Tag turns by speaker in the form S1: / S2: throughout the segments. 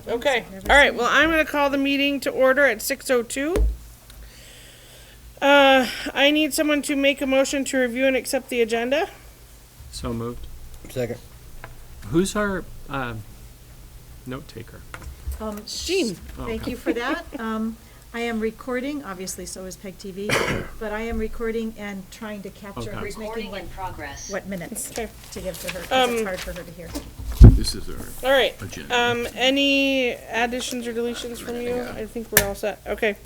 S1: Okay. All right. Well, I'm going to call the meeting to order at 6:02. I need someone to make a motion to review and accept the agenda.
S2: So moved.
S3: Second.
S2: Who's our note taker?
S1: Jean.
S4: Thank you for that. I am recording, obviously so is PEG TV, but I am recording and trying to capture
S2: Okay.
S4: who's making
S5: Recording in progress.
S4: what minutes
S1: Okay.
S4: to give to her, because it's hard for her to hear.
S6: This is our
S1: All right.
S6: agenda.
S1: Any additions or deletions from you? I think we're all set. Okay.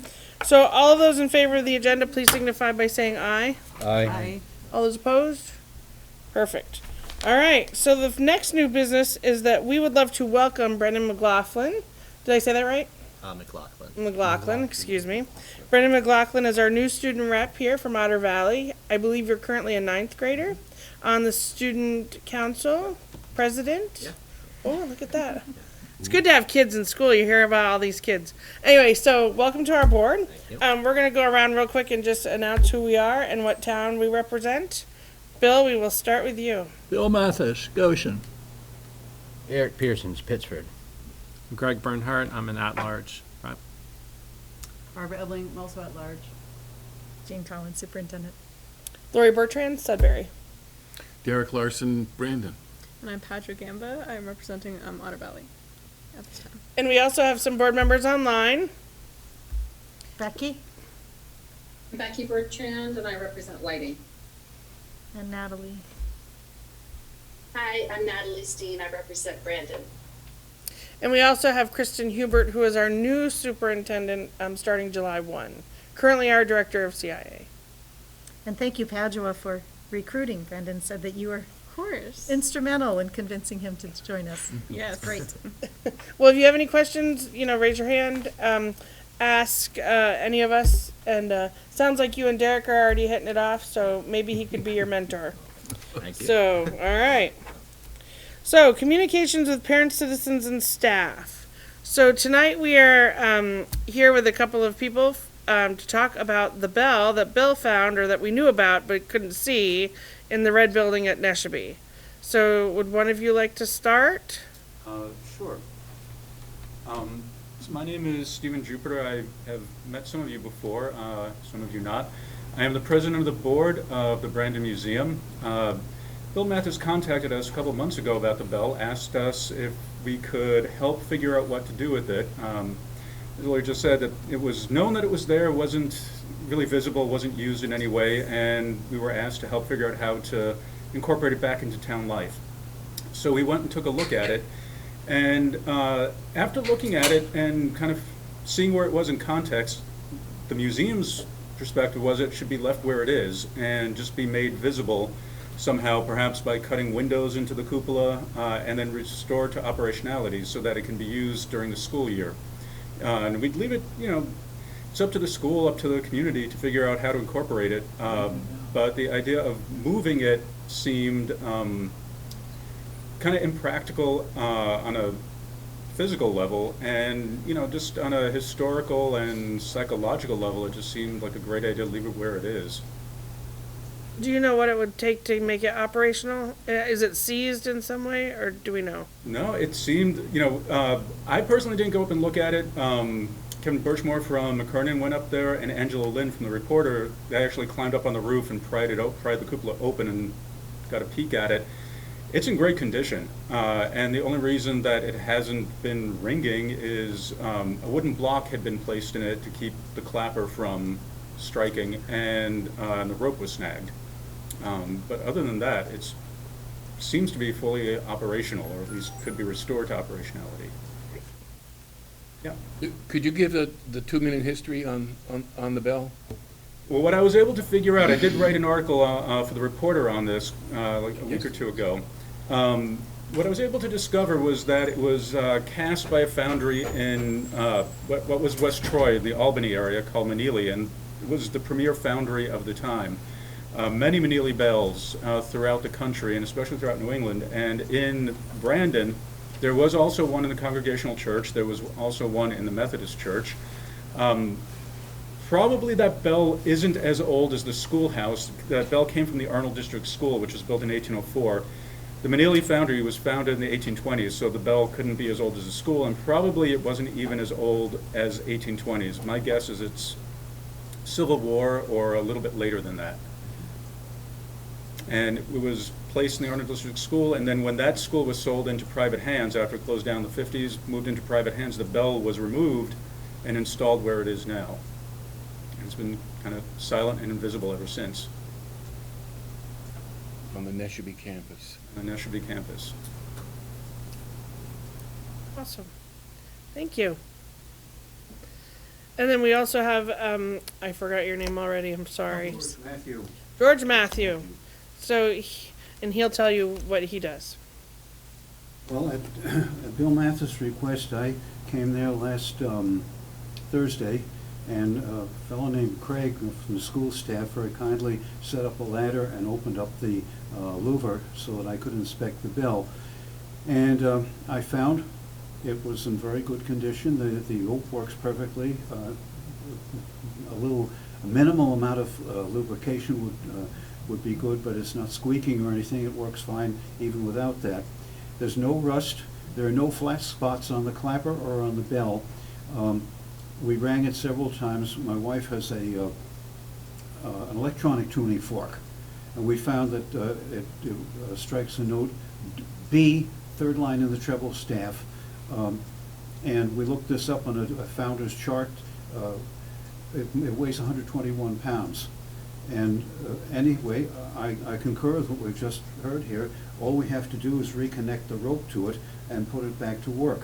S1: So all of those in favor of the agenda, please signify by saying aye.
S3: Aye.
S1: All those opposed? Perfect. All right. So the next new business is that we would love to welcome Brendan McLoughlin. Did I say that right? McLoughlin, excuse me. Brendan McLoughlin is our new student rep here from Otter Valley. I believe you're currently a 9th grader on the student council, president. Yeah. Oh, look at that. It's good to have kids in school. You hear about all these kids. Anyway, so welcome to our board. We're going to go around real quick and just announce who we are and what town we represent. Bill, we will start with you.
S6: Bill Mathis, Goshen.
S3: Eric Pearson's Pittsford.
S2: Greg Bernhardt, I'm an at-large. Right.
S7: Barbara Ebling, I'm also at large.
S4: Jane Collins, Superintendent.
S1: Lori Bertrand, Sudbury.
S6: Derek Larson, Brandon.
S8: And I'm Patrick Gamba. I'm representing Otter Valley at this time.
S1: And we also have some board members online.
S4: Becky
S5: Becky Bertrand, and I represent Whiting.
S4: and Natalie.
S9: Hi, I'm Natalie Steen. I represent Brandon.
S1: And we also have Kristen Hubert, who is our new superintendent starting July 1. Currently our director of CIA.
S4: And thank you, Padua, for recruiting. Brendan said that you were
S8: Of course.
S4: instrumental in convincing him to join us.
S8: Yes.
S4: Great.
S1: Well, if you have any questions, raise your hand. Ask any of us. And sounds like you and Derek are already hitting it off, so maybe he could be your mentor.
S3: Thank you.
S1: So, all right. So, communications with parents, citizens, and staff. So tonight we are here with a couple of people to talk about the bell that Bill found, or that we knew about but couldn't see, in the red building at Neshabie. So would one of you like to start?
S10: Sure. So my name is Stephen Jupiter. I have met some of you before, some of you not. I am the president of the board of the Brandon Museum. Bill Mathis contacted us a couple of months ago about the bell, asked us if we could help figure out what to do with it. As Lori just said, that it was known that it was there, wasn't really visible, wasn't used in any way, and we were asked to help figure out how to incorporate it back into town life. So we went and took a look at it, and after looking at it and kind of seeing where it was in context, the museum's perspective was it should be left where it is and just be made visible somehow, perhaps by cutting windows into the cupola and then restored to operationality so that it can be used during the school year. And we'd leave it, it's up to the school, up to the community to figure out how to incorporate it. But the idea of moving it seemed kind of impractical on a physical level, and just on a historical and psychological level, it just seemed like a great idea to leave it where it is.
S1: Do you know what it would take to make it operational? Is it seized in some way, or do we know?
S10: No, it seemed, I personally didn't go up and look at it. Kevin Birchmore from McKernan went up there, and Angela Lynn from the Reporter, they actually climbed up on the roof and pried the cupola open and got a peek at it. It's in great condition, and the only reason that it hasn't been ringing is a wooden block had been placed in it to keep the clapper from striking, and the rope was snagged. But other than that, it seems to be fully operational, or at least could be restored to operationality. Yeah.
S6: Could you give the 2-minute history on the bell?
S10: Well, what I was able to figure out, I did write an article for the Reporter on this like a week or two ago. What I was able to discover was that it was cast by a foundry in what was West Troy, the Albany area, called Manili, and it was the premier foundry of the time. Many Manili bells throughout the country, and especially throughout New England. And in Brandon, there was also one in the Congregational Church. There was also one in the Methodist Church. Probably that bell isn't as old as the schoolhouse. That bell came from the Arnold District School, which was built in 1804. The Manili Foundry was founded in the 1820s, so the bell couldn't be as old as the school, and probably it wasn't even as old as 1820s. My guess is it's Civil War or a little bit later than that. And it was placed in the Ornament District School, and then when that school was sold into private hands after it closed down in the 50s, moved into private hands, the bell was removed and installed where it is now. And it's been kind of silent and invisible ever since
S6: On the Neshobe campus.
S10: on the Neshobe campus.
S1: Awesome. Thank you. And then we also have, I forgot your name already, I'm sorry.
S3: Matthew.
S1: George Matthew. So, and he'll tell you what he does.
S11: Well, at Bill Mathis' request, I came there last Thursday, and a fellow named Craig from the school staff very kindly set up a ladder and opened up the louver so that I could inspect the bell. And I found it was in very good condition. The yoke works perfectly. A minimal amount of lubrication would be good, but it's not squeaking or anything. It works fine even without that. There's no rust. There are no flat spots on the clapper or on the bell. We rang it several times. My wife has an electronic tuning fork, and we found that it strikes a note B, third line in the treble staff. And we looked this up on a founder's chart. It weighs 121 pounds. And anyway, I concur with what we've just heard here. All we have to do is reconnect the rope to it and put it back to work.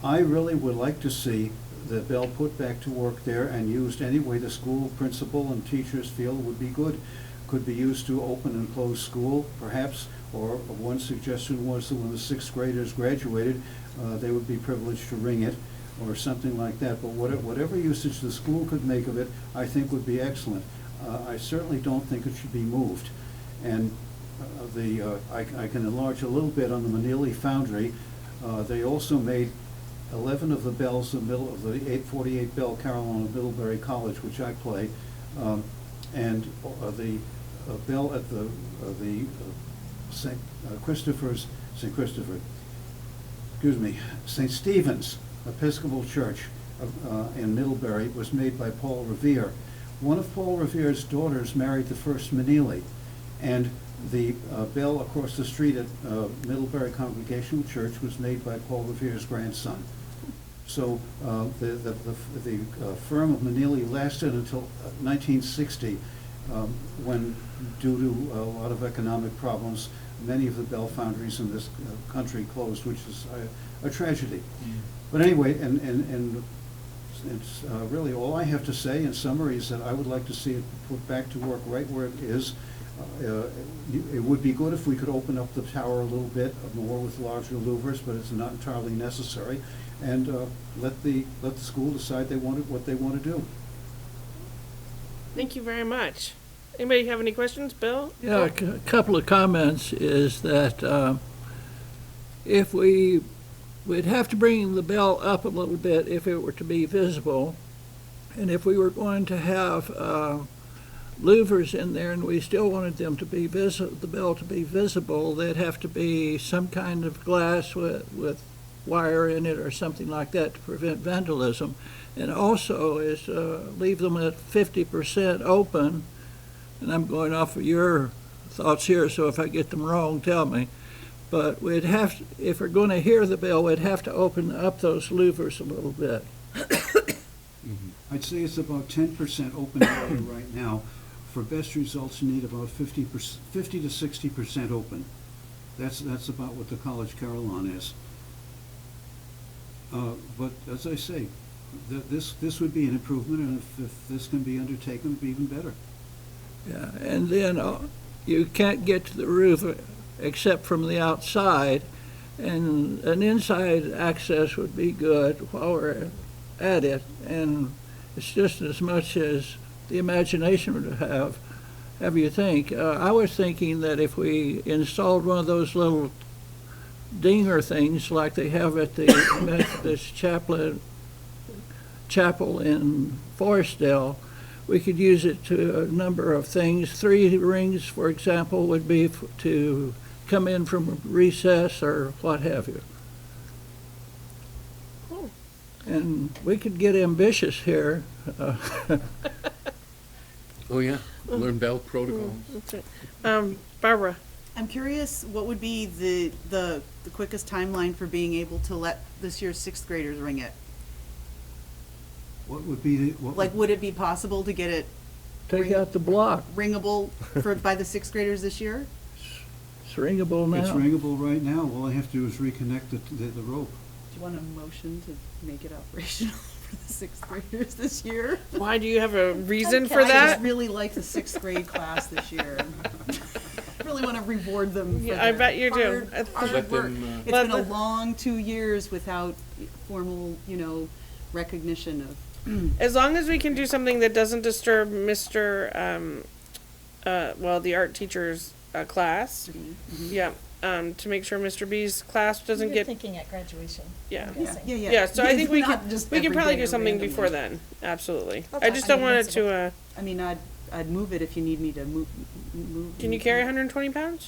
S11: I really would like to see the bell put back to work there and used any way the school principal and teachers feel would be good. Could be used to open and close school, perhaps, or one suggestion was that when the sixth graders graduated, they would be privileged to ring it, or something like that. But whatever usage the school could make of it, I think would be excellent. I certainly don't think it should be moved. And I can enlarge a little bit on the Manili Foundry. They also made 11 of the bells in the middle of the 848 bell carillon of Middlebury College, which I play, and the bell at the St. Stephen's Episcopal Church in Middlebury was made by Paul Revere. One of Paul Revere's daughters married the first Manili, and the bell across the street at Middlebury Congregational Church was made by Paul Revere's grandson. So the firm of Manili lasted until 1960, when, due to a lot of economic problems, many of the bell foundries in this country closed, which is a tragedy. But anyway, and it's really all I have to say in summary is that I would like to see it put back to work right where it is. It would be good if we could open up the tower a little bit more with larger louvers, but it's not entirely necessary. And let the school decide what they want to do.
S1: Thank you very much. Anybody have any questions, Bill?
S12: Yeah, a couple of comments is that if we'd have to bring the bell up a little bit if it were to be visible, and if we were going to have louvers in there and we still wanted them to be the bell to be visible, there'd have to be some kind of glass with wire in it or something like that to prevent vandalism. And also is leave them at 50% open. And I'm going off of your thoughts here, so if I get them wrong, tell me. But we'd have to, if we're going to hear the bell, we'd have to open up those louvers a little bit.
S11: I'd say it's about 10% open area right now. For best results, you need about 50 to 60% open. That's about what the college carillon is. But as I say, this would be an improvement, and if this can be undertaken, it'd be even better.
S12: Yeah, and then you can't get to the roof except from the outside, and an inside access would be good while we're at it, and it's just as much as the imagination would have you think. I was thinking that if we installed one of those little dinger things like they have at the Methodist Chapel in Forestdale, we could use it to a number of things. 3 rings, for example, would be to come in from recess or what have you.
S1: Cool.
S12: And we could get ambitious here.
S6: Oh, yeah, learn bell protocols.
S1: That's it. Barbara,
S7: I'm curious, what would be the quickest timeline for being able to let this year's sixth graders ring it?
S11: What would be,
S7: Like, would it be possible to get it
S12: Take out the block.
S7: ringable by the sixth graders this year?
S12: It's ringable now.
S11: it's ringable right now. All I have to do is reconnect the rope.
S7: Do you want a motion to make it operational for the sixth graders this year?
S1: why do you have a reason for
S7: I just
S1: that?
S7: really like the sixth grade class this year. Really want to reward them for
S1: Yeah, I
S7: their
S1: bet you do.
S7: hard
S6: Let
S7: work.
S6: them,
S7: It's
S1: Let
S7: been a
S1: the-
S7: long 2 years without formal, recognition of.
S1: As long as we can do something that doesn't disturb Mr. The art teacher's class.
S7: Mhm.
S1: Yeah, to make sure Mr. B's class doesn't
S4: You're
S1: get,
S4: thinking at graduation.
S1: yeah.
S4: I'm guessing.
S1: Yeah, so I think we
S7: Not
S1: can,
S7: just
S1: we can
S7: every
S1: probably
S7: day
S1: do
S7: or
S1: something
S7: randomly.
S1: before then, absolutely.
S4: I'll
S1: I
S4: talk
S1: just
S4: to
S1: don't
S4: you
S1: want it
S4: next
S1: to,
S7: I mean, I'd move it if you need me to move.
S1: can you carry 120 pounds?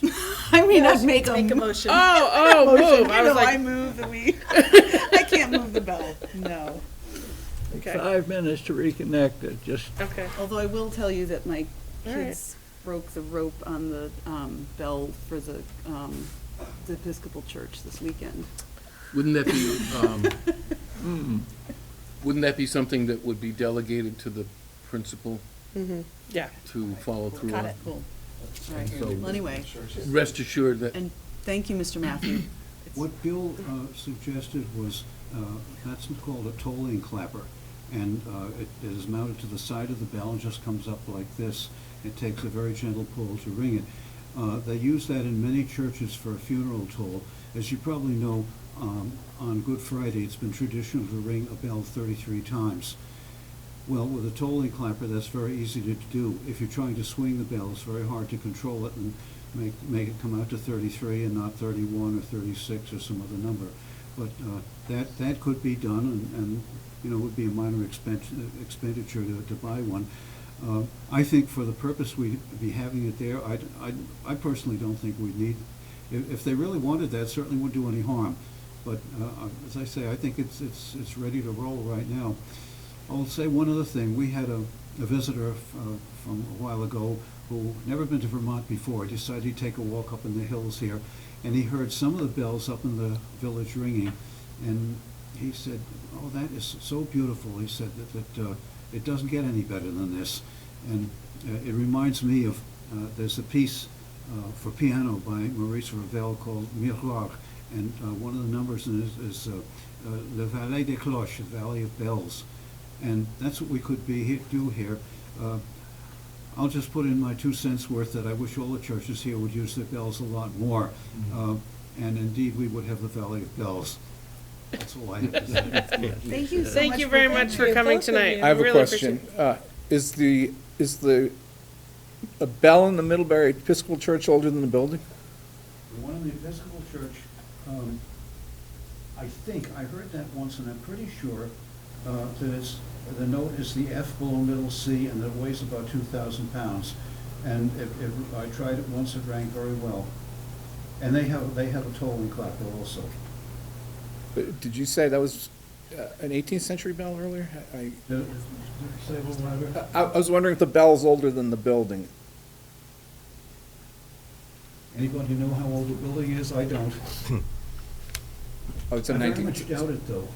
S7: I mean, I'd make
S4: Make a
S7: a
S4: motion.
S1: Oh,
S7: motion.
S1: move, I was
S7: I
S1: like,
S7: move that we, I can't move the bell, no.
S1: okay,
S12: 5 minutes to reconnect it, just
S1: okay.
S7: Although I will tell you that my
S1: All right.
S7: kids broke the rope on the bell for the Episcopal Church this weekend.
S6: Wouldn't that be, wouldn't that be something that would be delegated to the principal
S1: Yeah,
S6: to follow through
S7: Got
S6: on?
S7: it, cool. All right,
S6: So-
S7: well, anyway,
S6: Rest assured that,
S7: and thank you, Mr. Matthew. It's-
S11: What Bill suggested was, that's called a tolling clapper, and it is mounted to the side of the bell and just comes up like this. It takes a very gentle pull to ring it. They use that in many churches for a funeral toll. As you probably know, on Good Friday, it's been traditional to ring a bell 33 times. Well, with a tolling clapper, that's very easy to do. If you're trying to swing the bell, it's very hard to control it and make it come out to 33 and not 31 or 36 or some other number. But that could be done, and would be a minor expenditure to buy one. I think for the purpose we'd be having it there, I personally don't think we'd need. If they really wanted that, certainly wouldn't do any harm. But as I say, I think it's ready to roll right now. I'll say one other thing. We had a visitor from a while ago who never been to Vermont before. He decided he'd take a walk up in the hills here, and he heard some of the bells up in the village ringing, and he said, "Oh, that is so beautiful." He said that it doesn't get any better than this, and it reminds me of there's a piece for piano by Maurice Ravel called Miroir, and one of the numbers in it is Le Vallée des Cloches, the Valley of Bells. And that's what we could do here. I'll just put in my 2 cents worth that I wish all the churches here would use their bells a lot more. And indeed, we would have the Valley of Bells. That's all I have to say.
S7: Thank you so much.
S1: thank you very much for coming tonight.
S13: I have a
S1: Really
S13: question.
S1: appreciate
S13: Is the a bell in the Middlebury Episcopal Church older than the building?
S11: The one in the Episcopal Church, I think, I heard that once, and I'm pretty sure that the note is the F below middle C, and that it weighs about 2,000 pounds. And I tried it once, it rang very well. And they have a tolling clapper also.
S13: But did you say that was an 18th century bell earlier?
S11: Say a little louder.
S13: I was wondering if the bell's older than the building.
S11: Anybody know how old the building is? I don't.
S13: Oh, it's a
S11: I very
S13: 19th.
S11: much doubt it, though.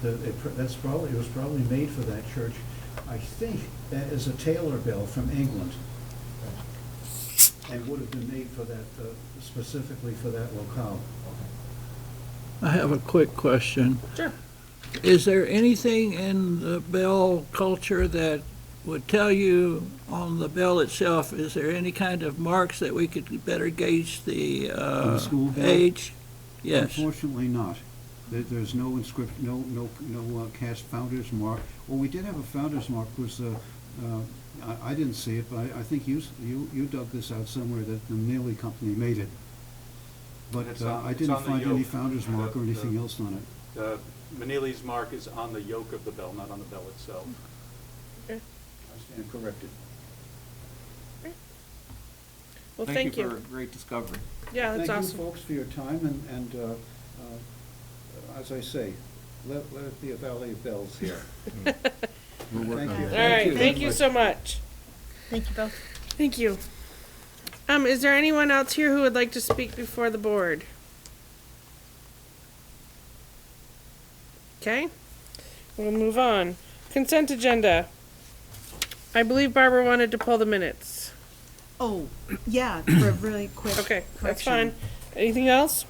S11: It was probably made for that church. I think that is a Taylor bell from England, and would have been made for that, specifically for that locale.
S12: I have a quick question.
S1: Sure.
S12: Is there anything in the bell culture that would tell you on the bell itself, is there any kind of marks that we could better gauge the
S11: On the school bell?
S12: age? Yes.
S11: Unfortunately not. There's no inscription, no cast founder's mark. Well, we did have a founder's mark, was, I didn't see it, but I think you dug this out somewhere, that the Neely Company made it. But I didn't find any founder's mark or anything else on it.
S10: The Manili's mark is on the yoke of the bell, not on the bell itself.
S11: I stand corrected.
S1: Well, thank you.
S13: for a great discovery.
S1: Yeah, that's
S11: Thank you,
S1: awesome.
S11: folks, for your time, and as I say, let it be a valley of bells here.
S6: We'll work
S11: Thank
S6: on
S11: you.
S6: it.
S1: All right,
S11: very
S1: thank you
S11: much.
S1: so much.
S4: Thank you both.
S1: Thank you. Is there anyone else here who would like to speak before the board? Okay, we'll move on. Consent agenda. I believe Barbara wanted to pull the minutes.
S7: Oh, yeah, for a really quick
S1: Okay, that's
S7: correction.
S1: fine. Anything else?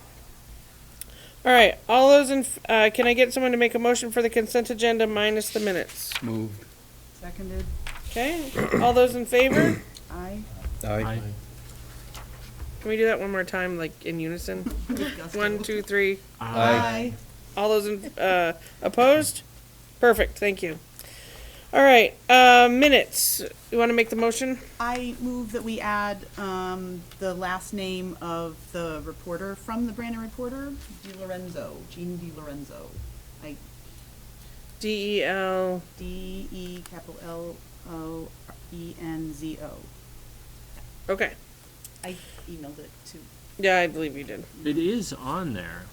S1: All right, all those in, can I get someone to make a motion for the consent agenda minus the minutes?
S6: Moved.
S7: Seconded.
S1: Okay, all those in favor?
S7: Aye.
S2: Aye.
S1: Can we do that one more time, like in unison?
S7: With gusto.
S1: 1, 2, 3.
S7: Aye.
S1: All those in, opposed? Perfect, thank you. All right, minutes. You want to make the motion?
S7: I move that we add the last name of the reporter from the Brandon Reporter, Jean DiLorenzo.
S1: DEL.
S7: DE capital LOENZO.
S1: Okay,
S7: I emailed it to,
S1: yeah, I believe you did.
S2: It is on there.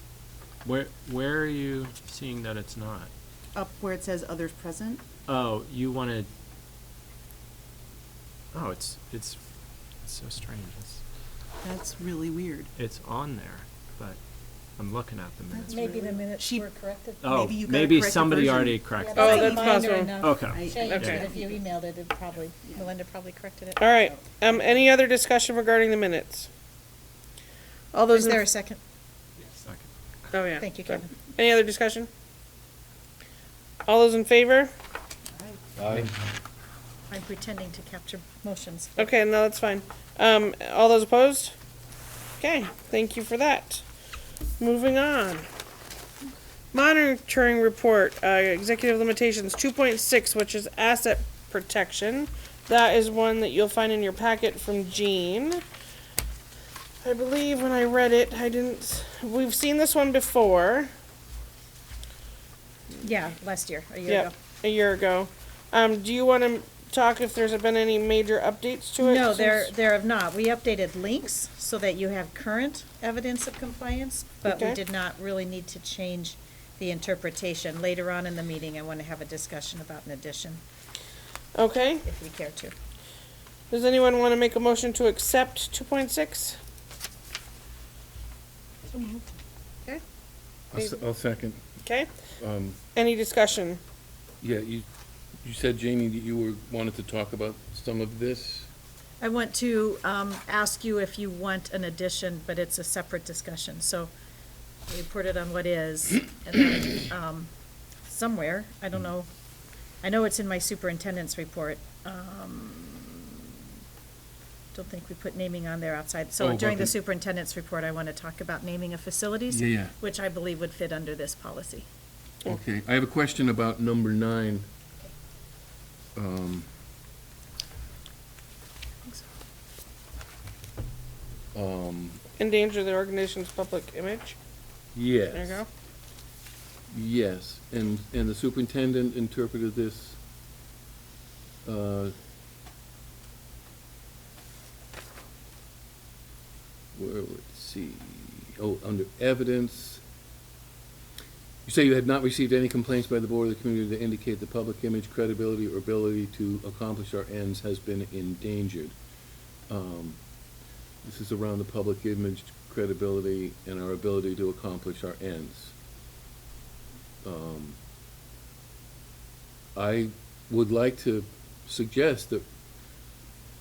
S2: Where are you seeing that it's not?
S7: up where it says others present.
S2: Oh, you wanted. Oh, it's so strange.
S7: That's really weird.
S2: It's on there, but I'm looking at the minutes.
S4: Maybe the minutes
S7: She-
S4: were corrected.
S2: Oh,
S7: maybe you got a
S2: maybe
S7: corrected
S2: somebody
S7: version.
S2: already
S4: Yeah,
S2: corrected.
S1: Oh,
S4: a
S1: that's
S4: minor
S1: possible.
S4: enough
S2: Okay.
S4: change
S1: Okay.
S4: that if you emailed it, it probably, Melinda probably corrected it.
S1: All right, any other discussion regarding the minutes? All those
S4: Is
S1: in
S4: there a second?
S2: Second.
S1: Oh, yeah.
S4: Thank you,
S1: sorry.
S4: Kevin.
S1: Any other discussion? All those in favor?
S4: I'm pretending to capture motions.
S1: Okay, no, that's fine. All those opposed? Okay, thank you for that. Moving on. Monitoring report, executive limitations 2.6, which is asset protection. That is one that you'll find in your packet from Jean. I believe when I read it, we've seen this one before.
S4: Yeah, last year, a year
S1: Yep,
S4: ago.
S1: a year ago. Do you want to talk if there's been any major updates to it?
S4: No,
S1: since-
S4: there have not. We updated links so that you have current evidence of compliance, but we
S1: Okay.
S4: did not really need to change the interpretation. Later on in the meeting, I want to have a discussion about an addition,
S1: Okay.
S4: if we care to.
S1: Does anyone want to make a motion to accept 2.6? Okay,
S6: I'll second.
S1: okay.
S6: Um,
S1: Any discussion?
S6: Yeah, you said, Jamie, that you wanted to talk about some of this?
S4: I want to ask you if you want an addition, but it's a separate discussion. So we put it on what is, and then somewhere, I don't know, I know it's in my superintendent's report. Don't think we put naming on there outside. So
S6: Oh,
S4: during the
S6: okay.
S4: superintendent's report, I want to talk about naming of facilities,
S6: Yeah.
S4: which I believe would fit under this policy.
S6: Okay, I have a question about number 9.
S1: Endanger the organization's public image?
S6: Yes.
S1: There you go.
S6: Yes, and the superintendent interpreted this, let's see, under evidence. You say you had not received any complaints by the board or the community that indicate the public image, credibility, or ability to accomplish our ends has been endangered. This is around the public image, credibility, and our ability to accomplish our ends. I would like to suggest that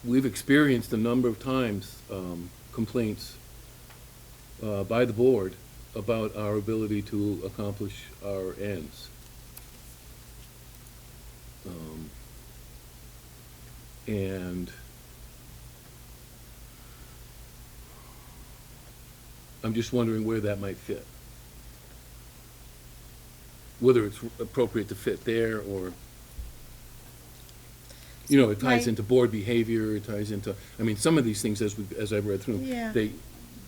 S6: we've experienced a number of times complaints by the board about our ability to accomplish our ends. And I'm just wondering where that might fit. Whether it's appropriate to fit there, or, it ties into board behavior, it ties into, some of these things, as I've read through,
S4: Yeah.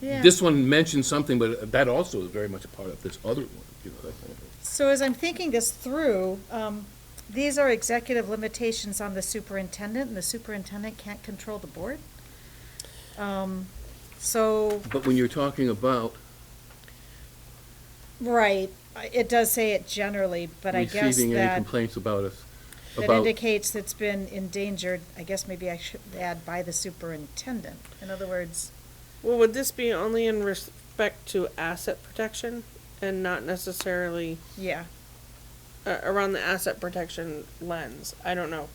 S4: Yeah.
S6: this one mentions something, but that also is very much a part of this other one, that kind of thing.
S4: So as I'm thinking this through, these are executive limitations on the superintendent, and the superintendent can't control the board? So,
S6: But when you're talking about
S4: right, it does say it generally, but I guess
S6: receiving any
S4: that,
S6: complaints about us,
S4: that
S6: about,
S4: indicates it's been endangered, I guess maybe I should add by the superintendent. In other words,
S1: Well, would this be only in respect to asset protection and not necessarily
S4: yeah,
S1: around the asset protection lens? I don't know.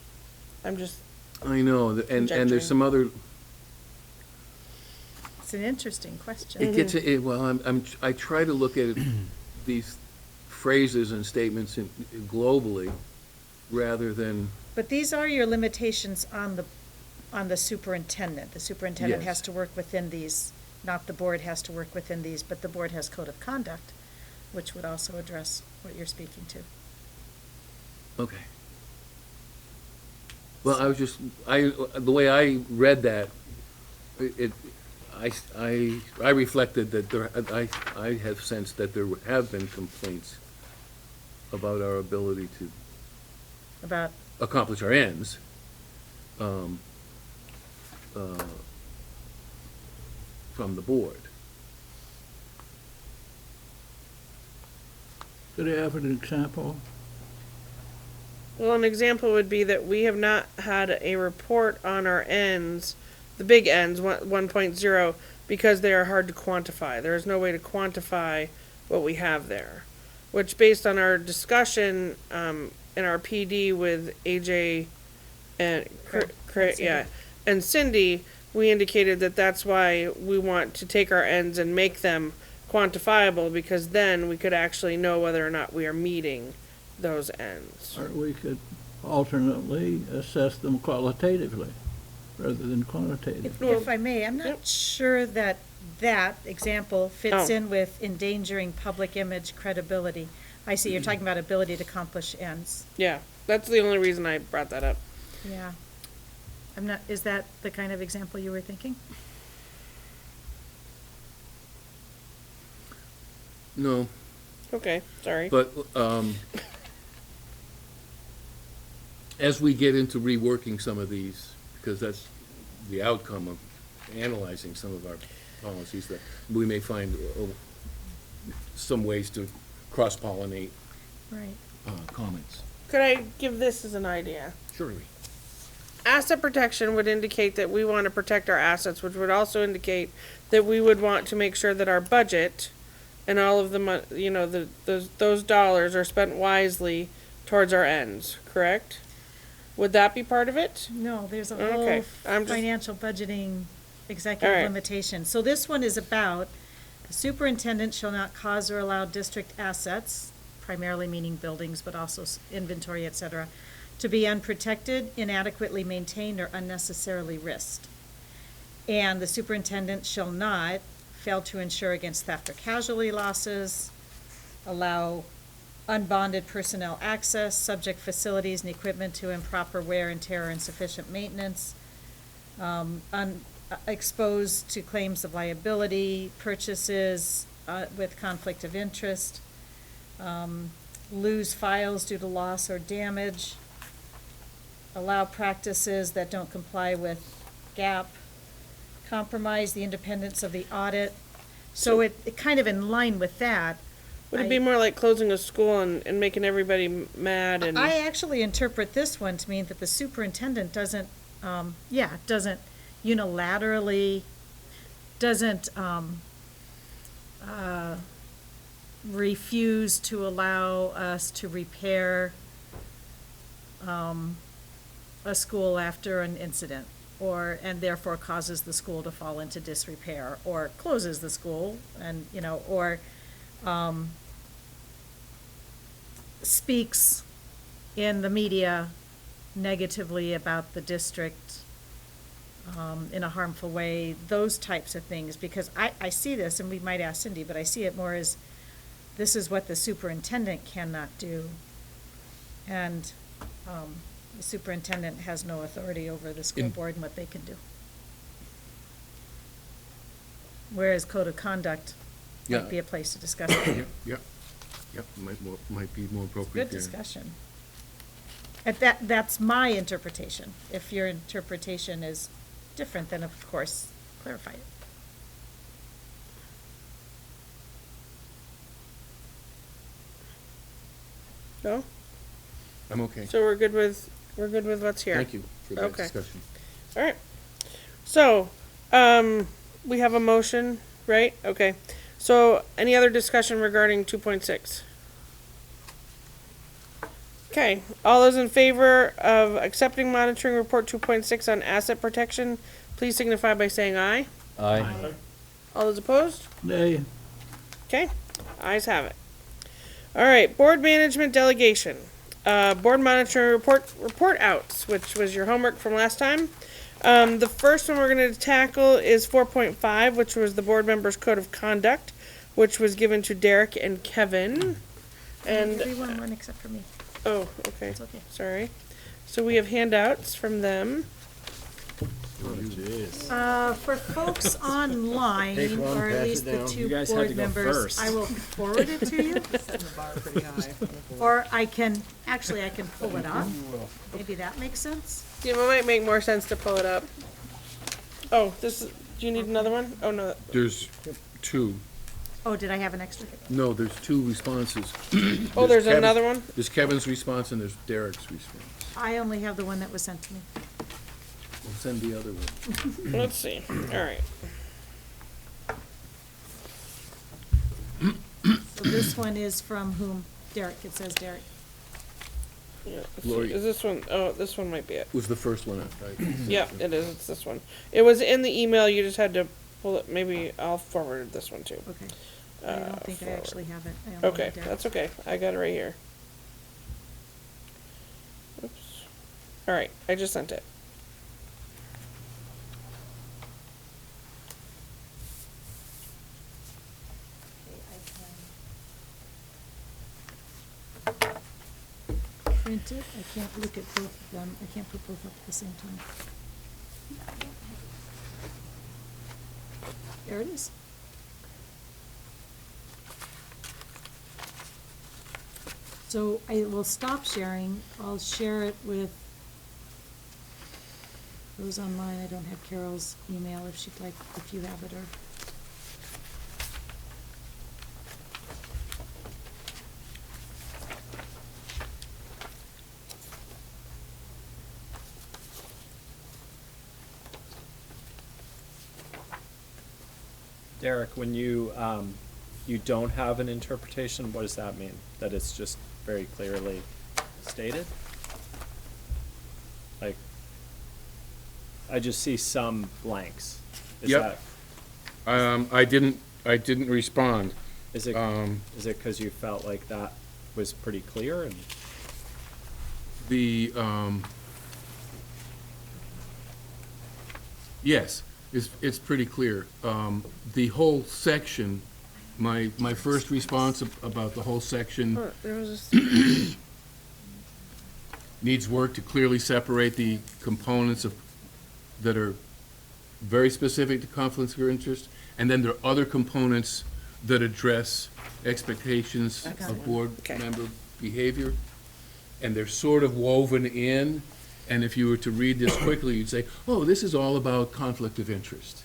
S1: I'm just,
S6: I know, and
S1: Conjecturing.
S6: there's some other,
S4: it's an interesting question.
S6: it gets, well, I try to look at these phrases and statements globally, rather than,
S4: But these are your limitations on the superintendent. The superintendent
S6: Yes.
S4: has to work within these, not the board has to work within these, but the board has code of conduct, which would also address what you're speaking to.
S6: okay. Well, I was just, the way I read that, I reflected that I have sensed that there have been complaints about our ability to
S4: About,
S6: accomplish our ends. From the board.
S12: Could I have an example?
S1: well, an example would be that we have not had a report on our ends, the big ends, 1.0, because they are hard to quantify. There is no way to quantify what we have there. Which, based on our discussion in our PD with AJ and and Cindy, we indicated that that's why we want to take our ends and make them quantifiable, because then we could actually know whether or not we are meeting those ends.
S12: Or we could alternately assess them qualitatively rather than quantitatively.
S4: if I may, I'm not sure that that example fits in with endangering public image credibility. I see, you're talking about ability to accomplish ends.
S1: Yeah, that's the only reason I brought that up.
S4: Yeah. I'm not, is that the kind of example you were thinking?
S6: No,
S1: Okay, sorry.
S6: but, as we get into reworking some of these, because that's the outcome of analyzing some of our policies, that we may find some ways to cross-pollinate
S4: Right.
S6: comments.
S1: Could I give this as an idea?
S6: Surely.
S1: Asset protection would indicate that we want to protect our assets, which would also indicate that we would want to make sure that our budget and all of the those dollars are spent wisely towards our ends, correct? Would that be part of it?
S4: No, there's a
S1: Okay,
S4: whole
S1: I'm just-
S4: financial budgeting executive
S1: All right.
S4: limitation. So this one is about, the superintendent shall not cause or allow district assets, primarily meaning buildings, but also inventory, et cetera, to be unprotected, inadequately maintained, or unnecessarily risked. And the superintendent shall not fail to insure against theft or casualty losses, allow unbonded personnel access, subject facilities and equipment to improper wear and tear or insufficient maintenance, exposed to claims of liability, purchases with conflict of interest, lose files due to loss or damage, allow practices that don't comply with GAAP, compromise the independence of the audit. So it kind of in line with that.
S1: Would it be more like closing a school and making everybody mad and?
S4: I actually interpret this one to mean that the superintendent doesn't unilaterally, doesn't refuse to allow us to repair a school after an incident, and therefore causes the school to fall into disrepair, or closes the school, and, or speaks in the media negatively about the district in a harmful way, those types of things, because I see this, and we might ask Cindy, but I see it more as, this is what the superintendent cannot do, and the superintendent has no authority over the school board and what they can do. Whereas code of conduct might be a place to discuss it.
S6: Yep, might be more appropriate
S4: Good
S6: there.
S4: discussion. That's my interpretation. If your interpretation is different, then of course clarify it.
S1: No?
S6: I'm okay.
S1: So we're good with what's here?
S6: Thank you for that
S1: Okay.
S6: discussion.
S1: All right. So, we have a motion, right? Okay. So, any other discussion regarding 2.6? Okay. All those in favor of accepting monitoring report 2.6 on asset protection, please signify by saying aye.
S3: Aye.
S1: All those opposed?
S12: Nay.
S1: Okay. Ayes have it. All right. Board management delegation. Board monitoring report outs, which was your homework from last time. The first one we're going to tackle is 4.5, which was the board members' code of conduct, which was given to Derek and Kevin. And
S4: Everyone, one except for me.
S1: oh, okay.
S4: It's okay.
S1: Sorry. So we have handouts from them.
S4: For folks online,
S3: Take one,
S4: or at
S3: pass
S4: least
S3: it
S4: the
S3: down.
S4: two
S2: You guys had
S4: board
S2: to go
S4: members,
S2: first.
S4: I will forward it to you.
S7: Setting the bar pretty high.
S4: Or I can pull it up. Maybe that makes sense.
S1: Yeah, it might make more sense to pull it up. Oh, this is, do you need another one? Oh, no.
S6: There's two.
S4: Oh, did I have an extra?
S6: No, there's two responses.
S1: Oh, there's
S6: Kevin-
S1: another one?
S6: There's Kevin's response and there's Derek's response.
S4: I only have the one that was sent to me.
S6: We'll send the other one.
S1: Let's see. All right.
S4: So this one is from whom? Derek, it says Derek.
S1: Yeah, let's
S6: Lori.
S1: see. Is this one? Oh, this one might be it.
S6: Was the first one, right?
S1: Yeah, it is. It's this one. It was in the email. You just had to pull it. Maybe I'll forward this one too.
S4: Okay. I don't think I
S1: forward.
S4: actually have it. I only
S1: Okay,
S4: have Derek.
S1: that's okay. I got it right here. Oops. All right, I just sent it.
S4: Print it. I can't look at both of them. I can't put both up at the same time. There it is. So I will stop sharing. I'll share it with those online. I don't have Carol's email if she'd like, if you have it, or.
S2: Derek, when you don't have an interpretation, what does that mean? That it's just very clearly stated? Like, I just see some blanks. Is
S6: Yep. I didn't respond.
S2: Is it because you felt like that was pretty clear and?
S6: Yes, it's pretty clear. The whole section, my first response about the whole section
S1: Oh, there was this.
S6: needs work to clearly separate the components that are very specific to conflicts of interest, and then there are other components that address expectations of board member behavior, and they're sort of woven in, and if you were to read this quickly, you'd say, oh, this is all about conflict of interest.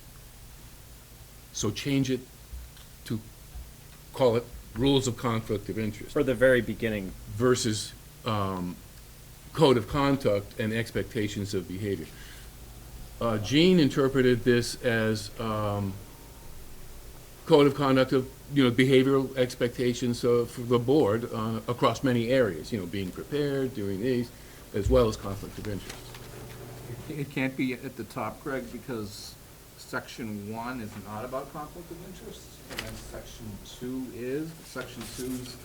S6: So change it to call it rules of conflict of interest.
S2: For the very beginning.
S6: Versus code of conduct and expectations of behavior. Jean interpreted this as code of conduct of, behavioral expectations for the board across many areas, being prepared, doing these, as well as conflict of interest.
S13: It can't be at the top, Greg, because section 1 is not about conflict of interest, and then section 2 is. Section 2's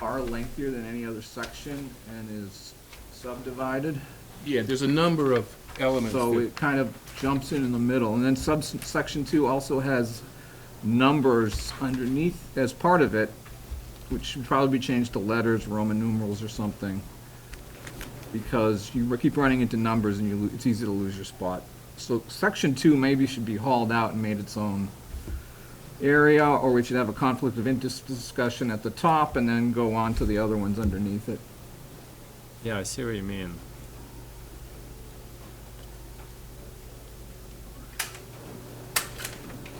S13: are lengthier than any other section and is subdivided.
S6: Yeah, there's a number of elements.
S13: So
S6: that-
S13: it kind of jumps in the middle, and then section 2 also has numbers underneath as part of it, which should probably be changed to letters, Roman numerals or something, because you keep running into numbers and it's easy to lose your spot. So section 2 maybe should be hauled out and made its own area, or we should have a conflict of interest discussion at the top and then go on to the other ones underneath it.
S2: Yeah, I see what you mean.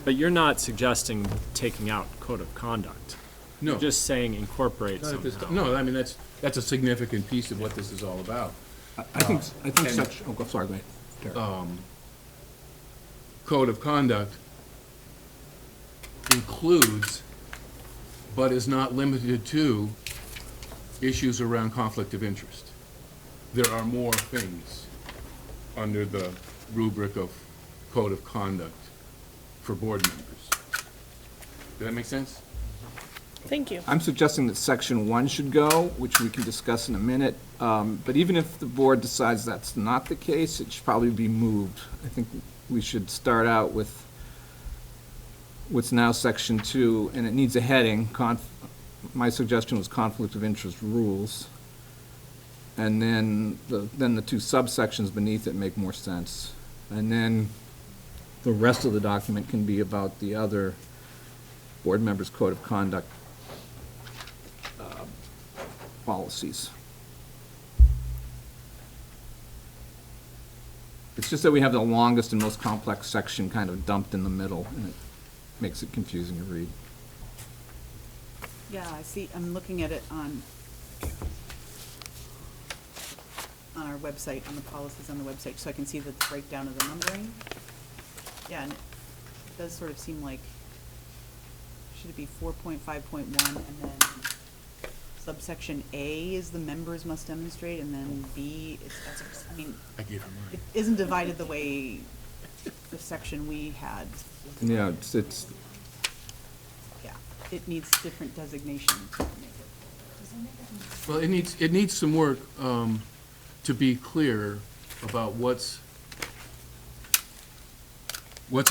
S2: But you're not suggesting taking out code of conduct.
S6: No.
S2: You're just saying incorporate
S6: Not at this
S2: somehow.
S6: time. No, I mean, that's a significant piece of what this is all about.
S13: I think
S6: and-
S13: section, oh, sorry, go ahead. Derek.
S6: Code of conduct includes, but is not limited to, issues around conflict of interest. There are more things under the rubric of code of conduct for board members. Does that make sense?
S1: Thank you.
S13: I'm suggesting that section 1 should go, which we can discuss in a minute. But even if the board decides that's not the case, it should probably be moved. I think we should start out with what's now section 2, and it needs a heading. My suggestion was conflict of interest rules. And then the two subsections beneath it make more sense. And then the rest of the document can be about the other board members' code of conduct policies. It's just that we have the longest and most complex section kind of dumped in the middle, and it makes it confusing to read.
S7: Yeah, I see, I'm looking at it on our website, on the policies on the website, so I can see the breakdown of the numbering. Yeah, and it does sort of seem like, should it be 4.5.1, and then subsection A is the members must demonstrate, and then B is, I mean,
S6: I gave her
S7: it
S6: mine.
S7: isn't divided the way the section we had.
S13: Yeah, it's
S7: Yeah, it needs different designations to make it.
S6: Well, it needs some work to be clear about what's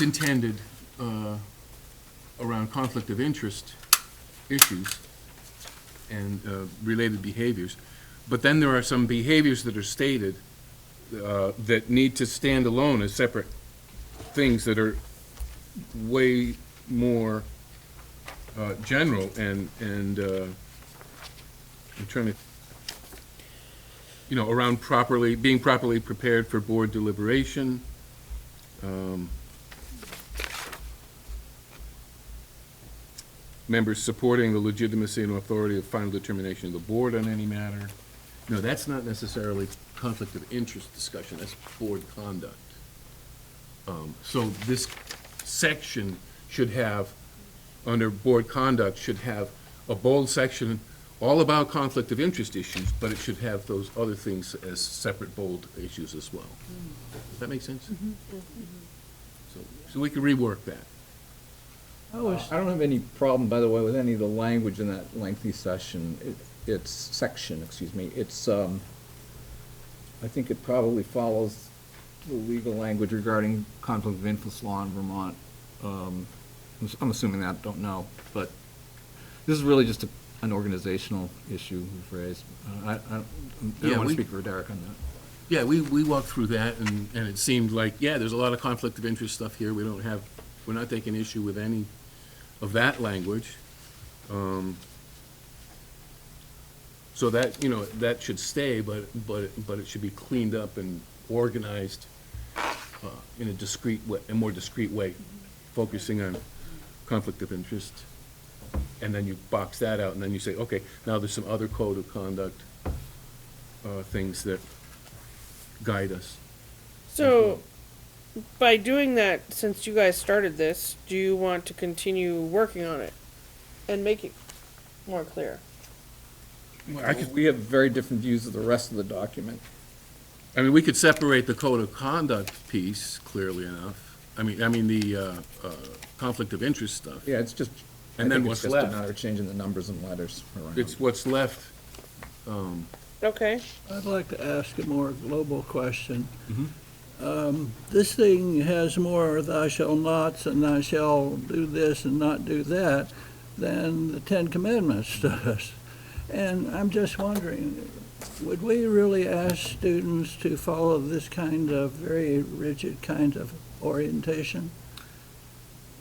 S6: intended around conflict of interest issues and related behaviors. But then there are some behaviors that are stated that need to stand alone as separate things that are way more general and I'm trying to, around being properly prepared for board deliberation. Members supporting the legitimacy and authority of final determination of the board on any matter. No, that's not necessarily conflict of interest discussion, that's board conduct. So this section should have, under board conduct, should have a bold section all about conflict of interest issues, but it should have those other things as separate bold issues as well. Does that make sense? So we can rework that.
S13: I don't have any problem, by the way, with any of the language in that lengthy section. Section, excuse me. I think it probably follows the legal language regarding conflict of interest law in Vermont. I'm assuming that, don't know, but this is really just an organizational issue we've raised. I don't want to speak for Derek on that.
S6: Yeah, we walked through that, and it seemed like, there's a lot of conflict of interest stuff here. We're not taking issue with any of that language. So that, that should stay, but it should be cleaned up and organized in a discrete way, a more discrete way, focusing on conflict of interest. And then you box that out, and then you say, okay, now there's some other code of conduct things that guide us.
S1: So, by doing that, since you guys started this, do you want to continue working on it and make it more clear?
S13: We have very different views of the rest of the document.
S6: I mean, we could separate the code of conduct piece clearly enough. I mean the conflict of interest stuff.
S13: Yeah, it's just,
S6: And then what's
S13: it's
S6: left?
S13: just a matter of changing the numbers and letters around.
S6: It's what's left.
S1: Okay.
S12: I'd like to ask a more global question. This thing has more thou shalt nots and thou shalt do this and not do that than the Ten Commandments does. And I'm just wondering, would we really ask students to follow this kind of very rigid kind of orientation?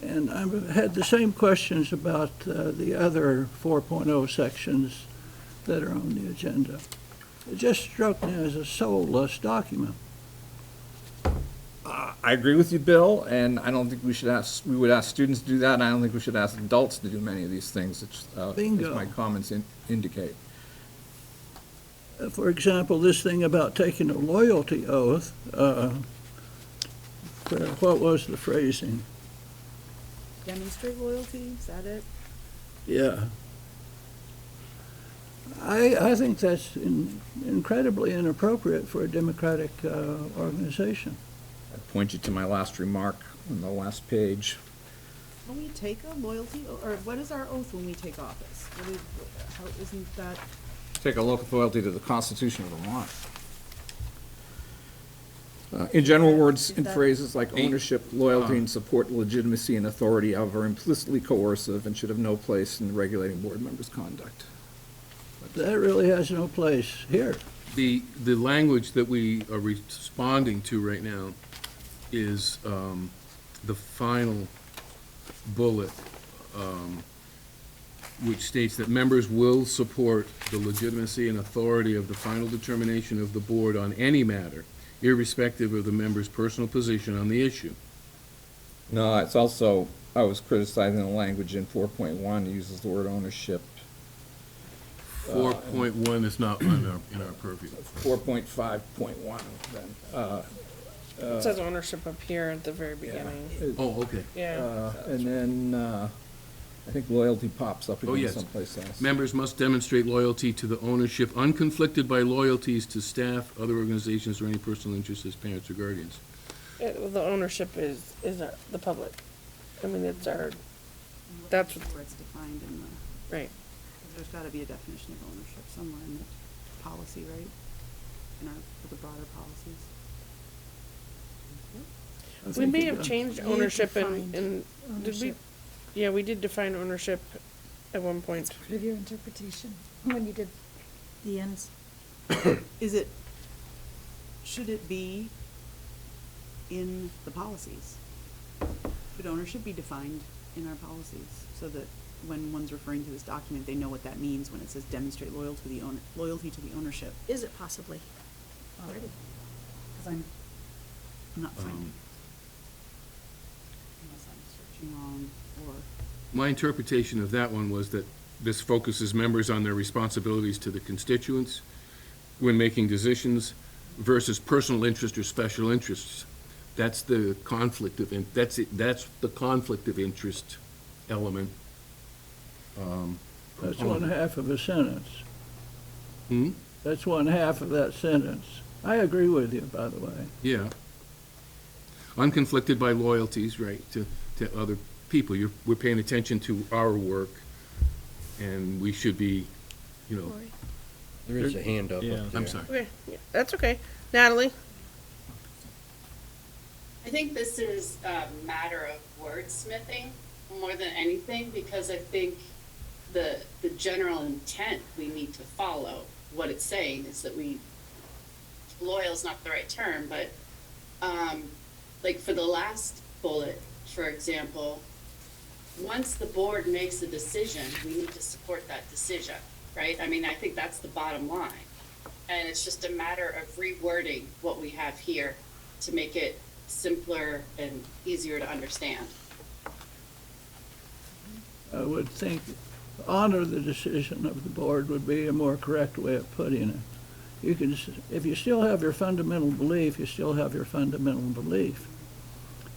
S12: And I've had the same questions about the other 4.0 sections that are on the agenda. It just struck me as a soulless document.
S13: I agree with you, Bill, and I don't think we would ask students to do that, and I don't think we should ask adults to do many of these things, as
S12: Bingo.
S13: my comments indicate.
S12: For example, this thing about taking a loyalty oath, what was the phrasing?
S7: Demonstrate loyalty, is that it?
S12: Yeah. I think that's incredibly inappropriate for a democratic organization.
S13: I'd point you to my last remark on the last page.
S7: When we take a loyalty, or what is our oath when we take office? How, isn't that,
S13: Take a look at loyalty to the Constitution of Vermont. In general, words and phrases like ownership, loyalty, and support, legitimacy, and authority are implicitly coercive and should have no place in regulating board members' conduct.
S12: That really has no place here.
S6: The language that we are responding to right now is the final bullet, which states that members will support the legitimacy and authority of the final determination of the board on any matter, irrespective of the member's personal position on the issue.
S13: No, it's also, I was criticizing the language in 4.1, it uses the word ownership.
S6: 4.1 is not in our purview.
S13: 4.5.1, then.
S1: It says ownership up here at the very beginning.
S6: Oh, okay.
S1: Yeah.
S13: And then, I think loyalty pops up
S6: Oh,
S13: again
S6: yes.
S13: someplace else.
S6: Members must demonstrate loyalty to the ownership, unconflicted by loyalties to staff, other organizations, or any personal interests as parents or guardians.
S1: The ownership is the public. I mean, it's our, that's what,
S7: where it's defined in the,
S1: right.
S7: there's gotta be a definition of ownership somewhere in the policy, right? In our, for the broader policies.
S1: We may have changed
S4: We
S1: ownership
S4: defined
S1: did we?
S4: ownership.
S1: Yeah, we did define ownership at one point.
S4: Part of your interpretation, when you did the ends.
S7: Is it, should it be in the policies? Should ownership be defined in our policies so that when one's referring to this document, they know what that means when it says demonstrate loyalty to the ownership?
S4: Is it possibly already?
S7: Because I'm not finding, unless I'm searching wrong or.
S6: My interpretation of that one was that this focuses members on their responsibilities to the constituents when making decisions versus personal interest or special interests. That's the conflict of, that's the conflict of interest element.
S12: That's one half of a sentence.
S6: Hmm?
S12: That's one half of that sentence. I agree with you, by the way.
S6: Yeah. Unconflicted by loyalties, right, to other people. We're paying attention to our work, and we should be, you know.
S3: There is a hand up.
S2: Yeah.
S6: I'm sorry.
S1: Okay, yeah, that's okay. Natalie?
S9: I think this is a matter of wordsmithing more than anything, because I think the general intent we need to follow, what it's saying is that loyal is not the right term, but like for the last bullet, for example, once the board makes a decision, we need to support that decision, right? I mean, I think that's the bottom line. And it's just a matter of rewording what we have here to make it simpler and easier to understand.
S12: I would think honor the decision of the board would be a more correct way of putting it. You can, if you still have your fundamental belief, you still have your fundamental belief.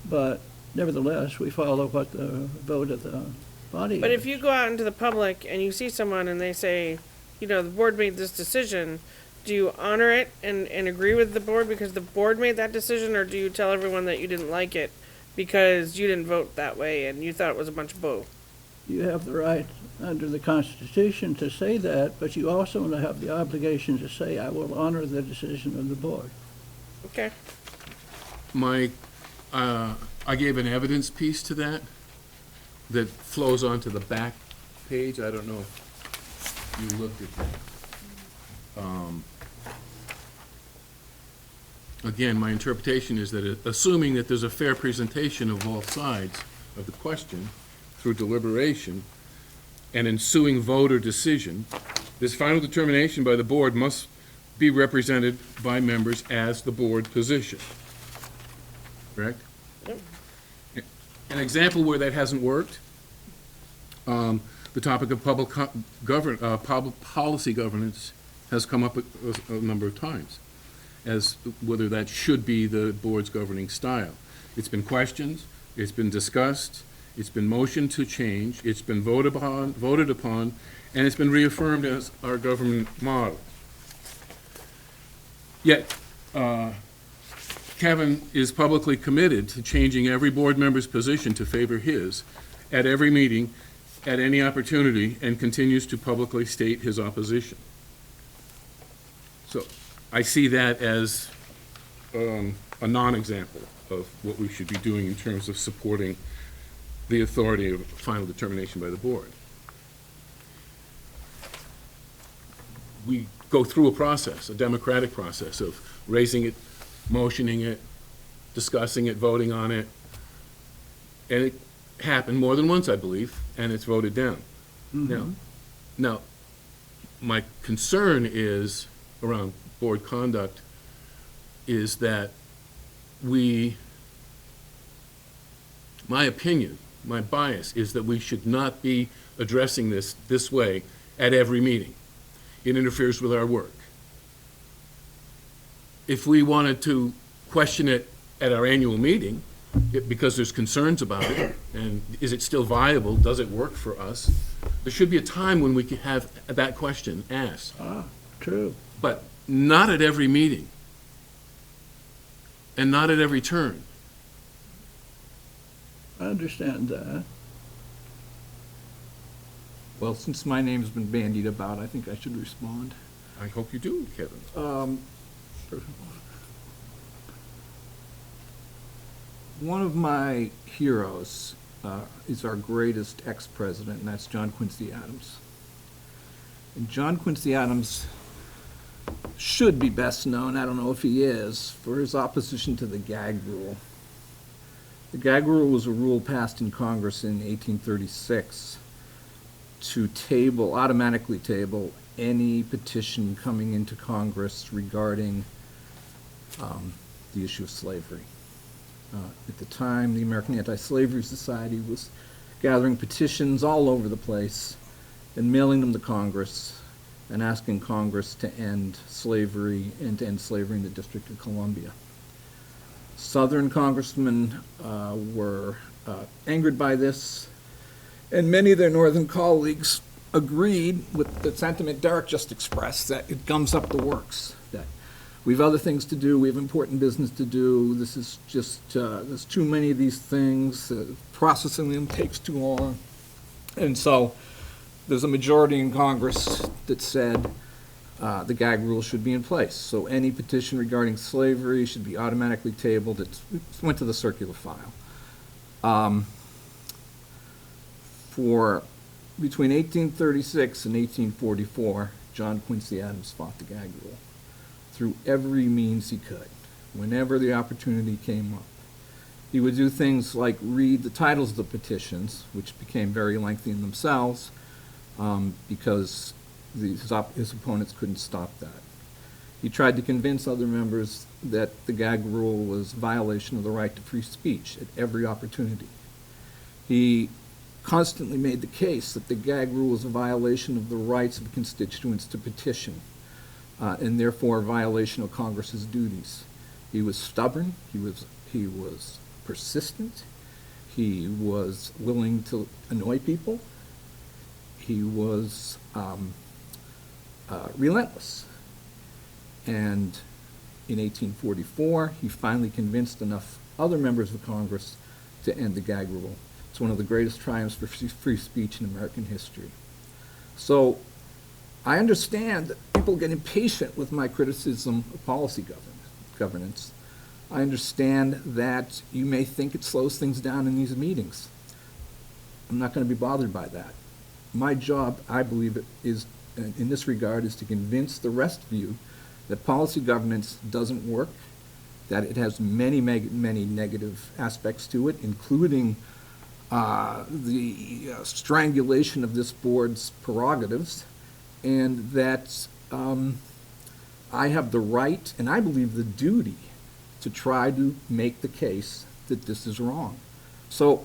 S12: But nevertheless, we follow what the vote of the body is.
S1: But if you go out into the public and you see someone and they say, you know, the board made this decision, do you honor it and agree with the board because the board made that decision, or do you tell everyone that you didn't like it because you didn't vote that way and you thought it was a bunch of bull?
S12: You have the right under the Constitution to say that, but you also have the obligation to say, I will honor the decision of the board.
S1: Okay.
S6: I gave an evidence piece to that flows onto the back page. I don't know if you looked at that. Again, my interpretation is that assuming that there's a fair presentation of all sides of the question through deliberation and ensuing vote or decision, this final determination by the board must be represented by members as the board position. correct?
S1: Yep.
S6: An example where that hasn't worked, the topic of public policy governance has come up a number of times as whether that should be the board's governing style. It's been questioned, it's been discussed, it's been motioned to change, it's been voted upon, and it's been reaffirmed as our government model. Yet, Kevin is publicly committed to changing every board member's position to favor his at every meeting, at any opportunity, and continues to publicly state his opposition. So I see that as a non-example of what we should be doing in terms of supporting the authority of final determination by the board. We go through a process, a democratic process of raising it, motioning it, discussing it, voting on it, and it happened more than once, I believe, and it's voted down. Now, my concern is around board conduct is that my opinion, my bias is that we should not be addressing this way at every meeting. It interferes with our work. If we wanted to question it at our annual meeting, because there's concerns about it, and is it still viable, does it work for us, there should be a time when we can have that question asked.
S12: True.
S6: But not at every meeting, and not at every turn.
S12: I understand that.
S13: Well, since my name's been bandied about, I think I should respond.
S6: I hope you do, Kevin.
S13: One of my heroes is our greatest ex-president, and that's John Quincy Adams. And John Quincy Adams should be best known, I don't know if he is, for his opposition to the gag rule. The gag rule was a rule passed in Congress in 1836 to automatically table any petition coming into Congress regarding the issue of slavery. At the time, the American Anti-Slavery Society was gathering petitions all over the place and mailing them to Congress and asking Congress to end slavery and to end slavery in the District of Columbia. Southern congressmen were angered by this, and many of their northern colleagues agreed with the sentiment Derek just expressed, that it gums up the works, that we have other things to do, we have important business to do, this is just, there's too many of these things, processing them takes too long. And so there's a majority in Congress that said the gag rule should be in place. So any petition regarding slavery should be automatically tabled. It went to the circular file. For between 1836 and 1844, John Quincy Adams fought the gag rule through every means he could, whenever the opportunity came up. He would do things like read the titles of the petitions, which became very lengthy in themselves, because his opponents couldn't stop that. He tried to convince other members that the gag rule was a violation of the right to free speech at every opportunity. He constantly made the case that the gag rule was a violation of the rights of constituents to petition, and therefore a violation of Congress's duties. He was stubborn, he was persistent, he was willing to annoy people, he was relentless. And in 1844, he finally convinced enough other members of Congress to end the gag rule. It's one of the greatest triumphs for free speech in American history. So I understand that people get impatient with my criticism of policy governance. I understand that you may think it slows things down in these meetings. I'm not going to be bothered by that. My job, I believe, is in this regard, is to convince the rest of you that policy governance doesn't work, that it has many, many negative aspects to it, including the strangulation of this board's prerogatives, and that I have the right, and I believe the duty, to try to make the case that this is wrong. So,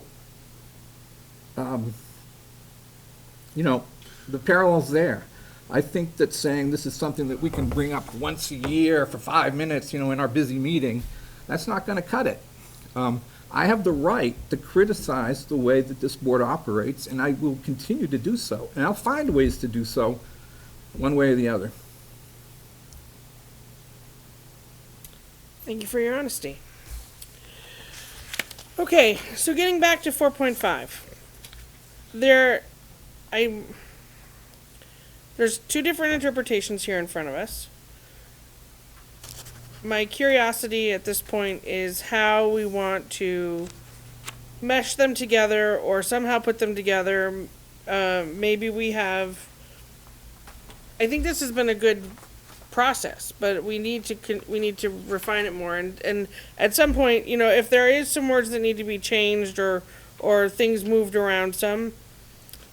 S13: you know, the parallel's there. I think that saying this is something that we can bring up once a year for 5 minutes, you know, in our busy meeting, that's not going to cut it. I have the right to criticize the way that this board operates, and I will continue to do so. And I'll find ways to do so, one way or the other.
S1: Thank you for your honesty. Okay, so getting back to 4.5. There's two different interpretations here in front of us. My curiosity at this point is how we want to mesh them together or somehow put them together. Maybe we have... I think this has been a good process, but we need to refine it more. And at some point, you know, if there is some words that need to be changed or things moved around some,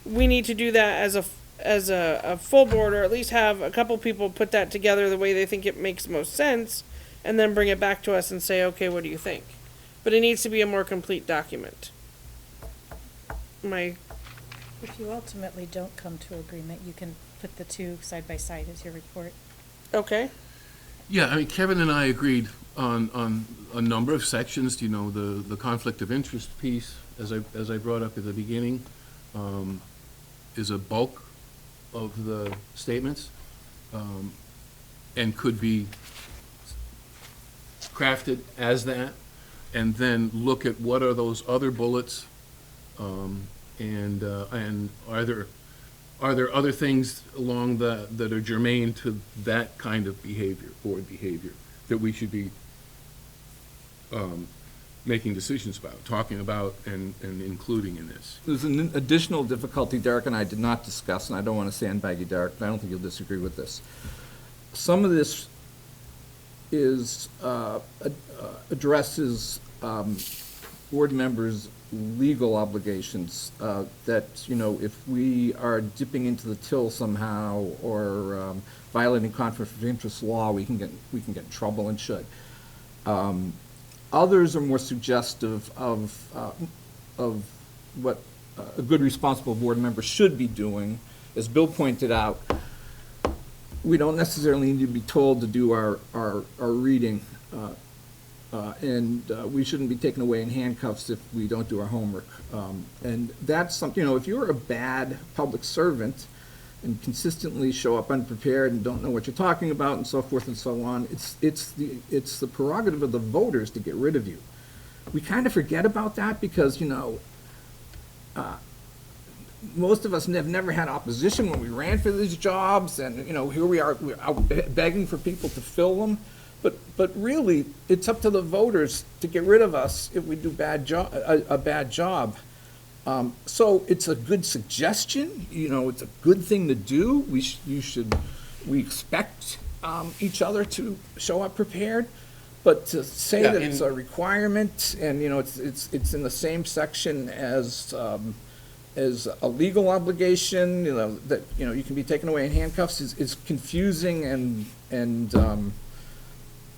S1: we need to do that as a full board, or at least have a couple people put that together the way they think it makes most sense, and then bring it back to us and say, okay, what do you think? But it needs to be a more complete document.
S4: If you ultimately don't come to agreement, you can put the two side by side as your report.
S1: Okay.
S6: Yeah, I mean, Kevin and I agreed on a number of sections, you know, the conflict of interest piece, as I brought up at the beginning, is a bulk of the statements, and could be crafted as that, and then look at what are those other bullets, and are there other things along that are germane to that kind of behavior, board behavior, that we should be making decisions about, talking about, and including in this?
S13: There's an additional difficulty Derek and I did not discuss, and I don't want to sandbag you, Derek, but I don't think you'll disagree with this. Some of this is addresses board members' legal obligations, that, you know, if we are dipping into the till somehow or violating conflict of interest law, we can get in trouble, and should. Others are more suggestive of what a good responsible board member should be doing. As Bill pointed out, we don't necessarily need to be told to do our reading, and we shouldn't be taken away in handcuffs if we don't do our homework. And that's something, you know, if you're a bad public servant and consistently show up unprepared and don't know what you're talking about and so forth and so on, it's the prerogative of the voters to get rid of you. We kind of forget about that because, you know, most of us have never had opposition when we ran for these jobs, and, you know, here we're out begging for people to fill them. But really, it's up to the voters to get rid of us if we do a bad job. So it's a good suggestion. You know, it's a good thing to do. We expect each other to show up prepared. But to say that it's a requirement, and, you know, it's in the same section as a legal obligation, you know, that, you know, you can be taken away in handcuffs is confusing and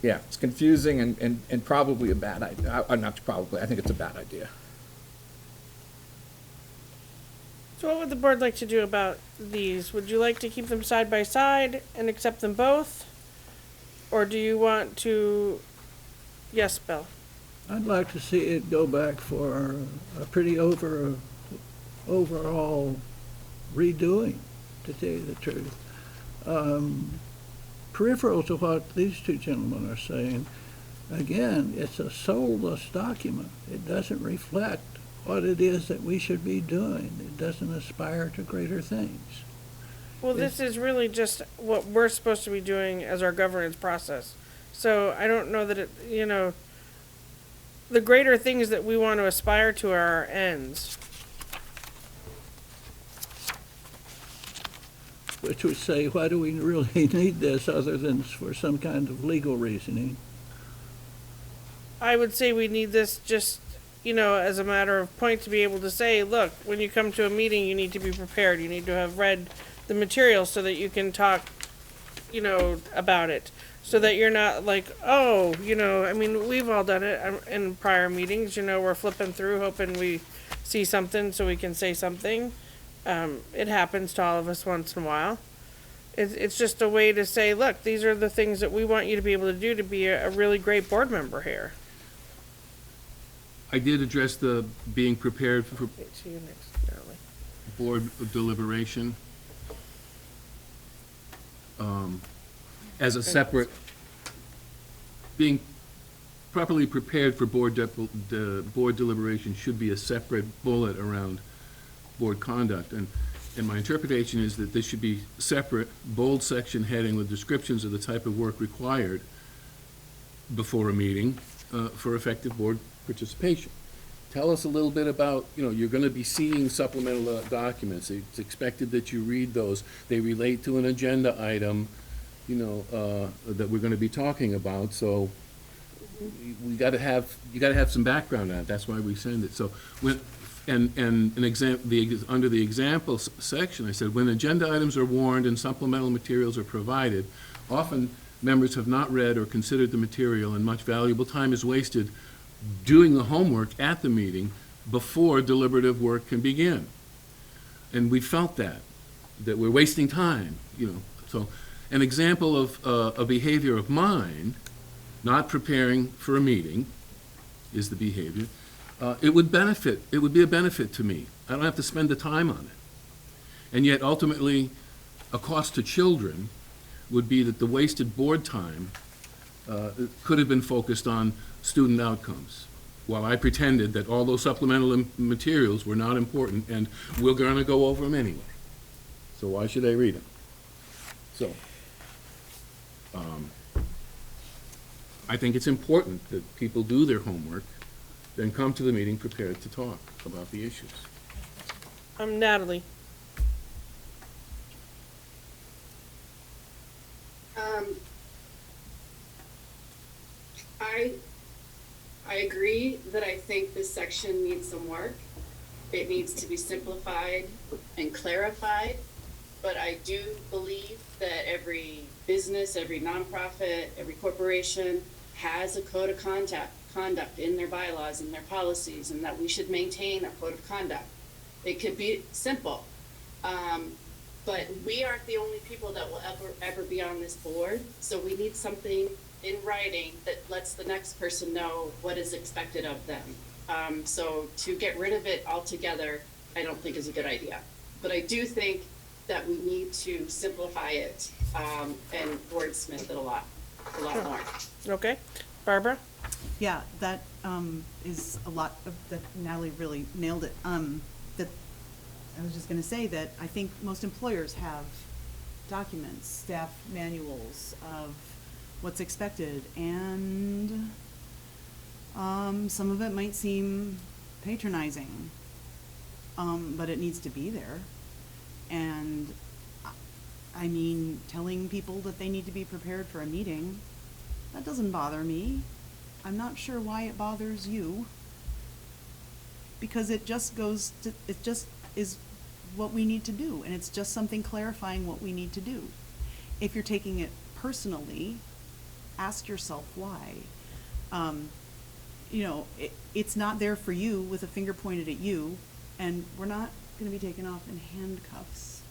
S13: yeah, it's confusing and probably a bad idea. Not probably, I think it's a bad idea.
S1: So what would the board like to do about these? Would you like to keep them side by side and accept them both? Or do you want to... Yes, Bill?
S12: I'd like to see it go back for a pretty overall redoing, to tell you the truth. Peripheral to what these two gentlemen are saying, again, it's a soulless document. It doesn't reflect what it is that we should be doing. It doesn't aspire to greater things.
S1: Well, this is really just what we're supposed to be doing as our governance process. So I don't know that it, you know, the greater things that we want to aspire to are our ends.
S12: Which would say, why do we really need this other than for some kind of legal reasoning?
S1: I would say we need this just, you know, as a matter of point to be able to say, look, when you come to a meeting, you need to be prepared. You need to have read the material so that you can talk, you know, about it. So that you're not like, oh, I mean, we've all done it in prior meetings, we're flipping through hoping we see something so we can say something. It happens to all of us once in a while. It's just a way to say, look, these are the things that we want you to be able to do to be a really great board member here.
S6: I did address the being prepared for
S1: See you next, Natalie.
S6: board deliberation as a separate, being properly prepared for board deliberation should be a separate bullet around board conduct. And my interpretation is that this should be separate, bold section heading with descriptions of the type of work required before a meeting for effective board participation. Tell us a little bit about, you're going to be seeing supplemental documents. It's expected that you read those. They relate to an agenda item, that we're going to be talking about. So you got to have some background on it. That's why we send it. So and an example, under the examples section, I said, when agenda items are warned and supplemental materials are provided, often members have not read or considered the material, and much valuable time is wasted doing the homework at the meeting before deliberative work can begin. And we felt that we're wasting time, So an example of a behavior of mine, not preparing for a meeting, is the behavior. It would be a benefit to me. I don't have to spend the time on it. And yet ultimately, a cost to children would be that the wasted board time could have been focused on student outcomes, while I pretended that all those supplemental materials were not important and we're going to go over them anyway. So why should I read them? So I think it's important that people do their homework, then come to the meeting prepared to talk about the issues.
S1: Natalie.
S9: I agree that I think this section needs some work. It needs to be simplified and clarified, but I do believe that every business, every nonprofit, every corporation has a code of conduct in their bylaws and their policies, and that we should maintain a code of conduct. It could be simple, but we aren't the only people that will ever be on this board, so we need something in writing that lets the next person know what is expected of them. So to get rid of it altogether, I don't think is a good idea. But I do think that we need to simplify it and wordsmith it a lot more.
S1: Okay. Barbara?
S7: Yeah, that is a lot of, that Natalie really nailed it. That I was just gonna say that I think most employers have documents, staff manuals of what's expected, and some of it might seem patronizing, but it needs to be there. And I mean, telling people that they need to be prepared for a meeting, that doesn't bother me. I'm not sure why it bothers you, because it just is what we need to do, and it's just something clarifying what we need to do. If you're taking it personally, ask yourself why. It's not there for you with a finger pointed at you, and we're not going to be taken off in handcuffs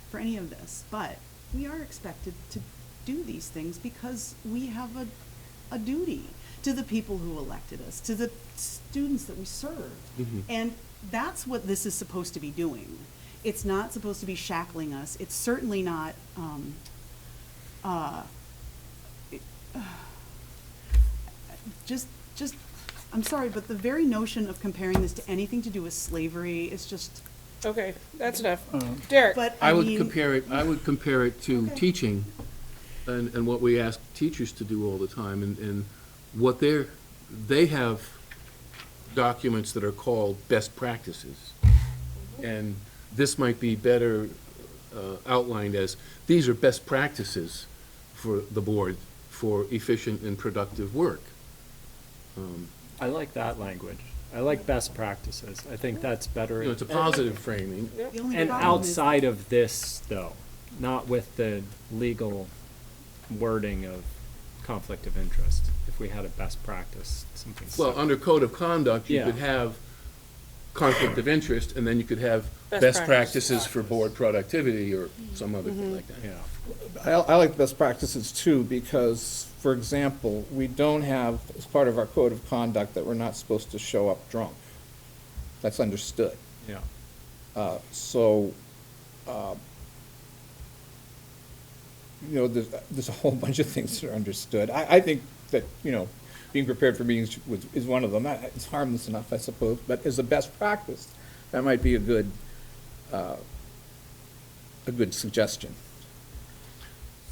S7: for any of this, but we are expected to do these things because we have a duty to the people who elected us, to the students that we serve.
S6: Mm-hmm.
S7: And that's what this is supposed to be doing. It's not supposed to be shackling us. It's certainly not I'm sorry, but the very notion of comparing this to anything to do with slavery is just.
S1: Okay, that's enough. Derek?
S7: But
S6: I would compare it to
S7: Okay.
S6: teaching and what we ask teachers to do all the time, and what they have documents that are called best practices. And this might be better outlined as, these are best practices for the board for efficient and productive work.
S2: I like that language. I like best practices. I think that's better.
S6: It's a positive framing.
S7: The only
S2: And
S7: problem is-
S2: outside of this, though, not with the legal wording of conflict of interest, if we had a best practice, something.
S6: Well,
S2: similar.
S6: under code of conduct, you
S2: Yeah.
S6: could have conflict of interest, and then you could have
S1: Best
S6: best
S1: practice.
S6: practices for board productivity or some other thing like that.
S2: Yeah.
S13: I like best practices too, because, for example, we don't have, as part of our code of conduct, that we're not supposed to show up drunk. That's understood.
S2: Yeah.
S13: There's a whole bunch of things that are understood. I think that, being prepared for meetings is one of them. It's harmless enough, I suppose, but as a best practice, that might be a good suggestion.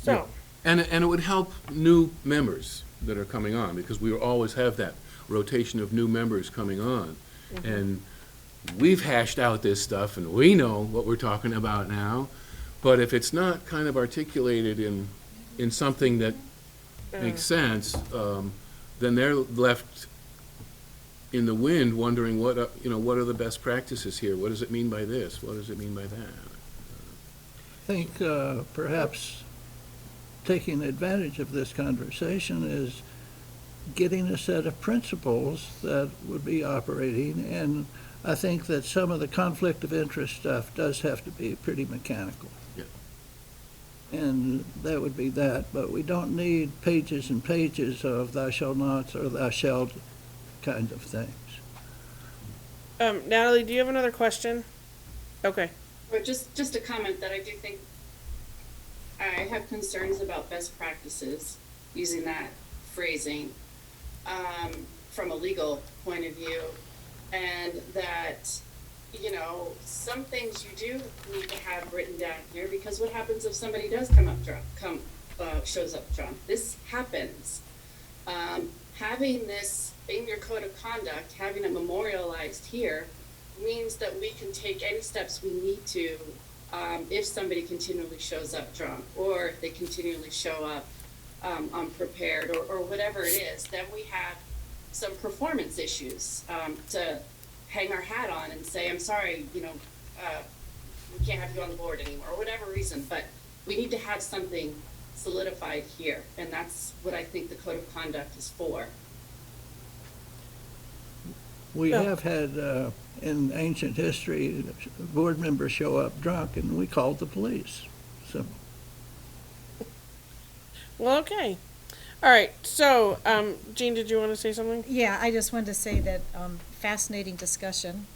S1: So,
S6: And it would help new members that are coming on, because we always have that rotation of new members coming on. And we've hashed out this stuff, and we know what we're talking about now, but if it's not kind of articulated in something that makes sense, then they're left in the wind wondering what are the best practices here? What does it mean by this? What does it mean by that?
S12: I think perhaps taking advantage of this conversation is getting a set of principles that would be operating, and I think that some of the conflict of interest stuff does have to be pretty mechanical.
S6: Yeah.
S12: And that would be that, but we don't need pages and pages of thou shalt nots or thou shalt kind of things.
S1: Natalie, do you have another question? Okay.
S9: Or just a comment that I do think I have concerns about best practices, using that phrasing, from a legal point of view, and that, some things you do need to have written down here, because what happens if somebody does shows up drunk? This happens. Having this in your code of conduct, having it memorialized here, means that we can take any steps we need to, if somebody continually shows up drunk, or if they continually show up unprepared, or whatever it is, then we have some performance issues to hang our hat on and say, I'm sorry, we can't have you on the board anymore, or whatever reason, but we need to have something solidified here, and that's what I think the code of conduct is for.
S12: We have had, in ancient history, board members show up drunk, and we called the police. So,
S1: Well, okay. All right. So, Jean, did you want to say something?
S4: Yeah, I just wanted to say that fascinating discussion.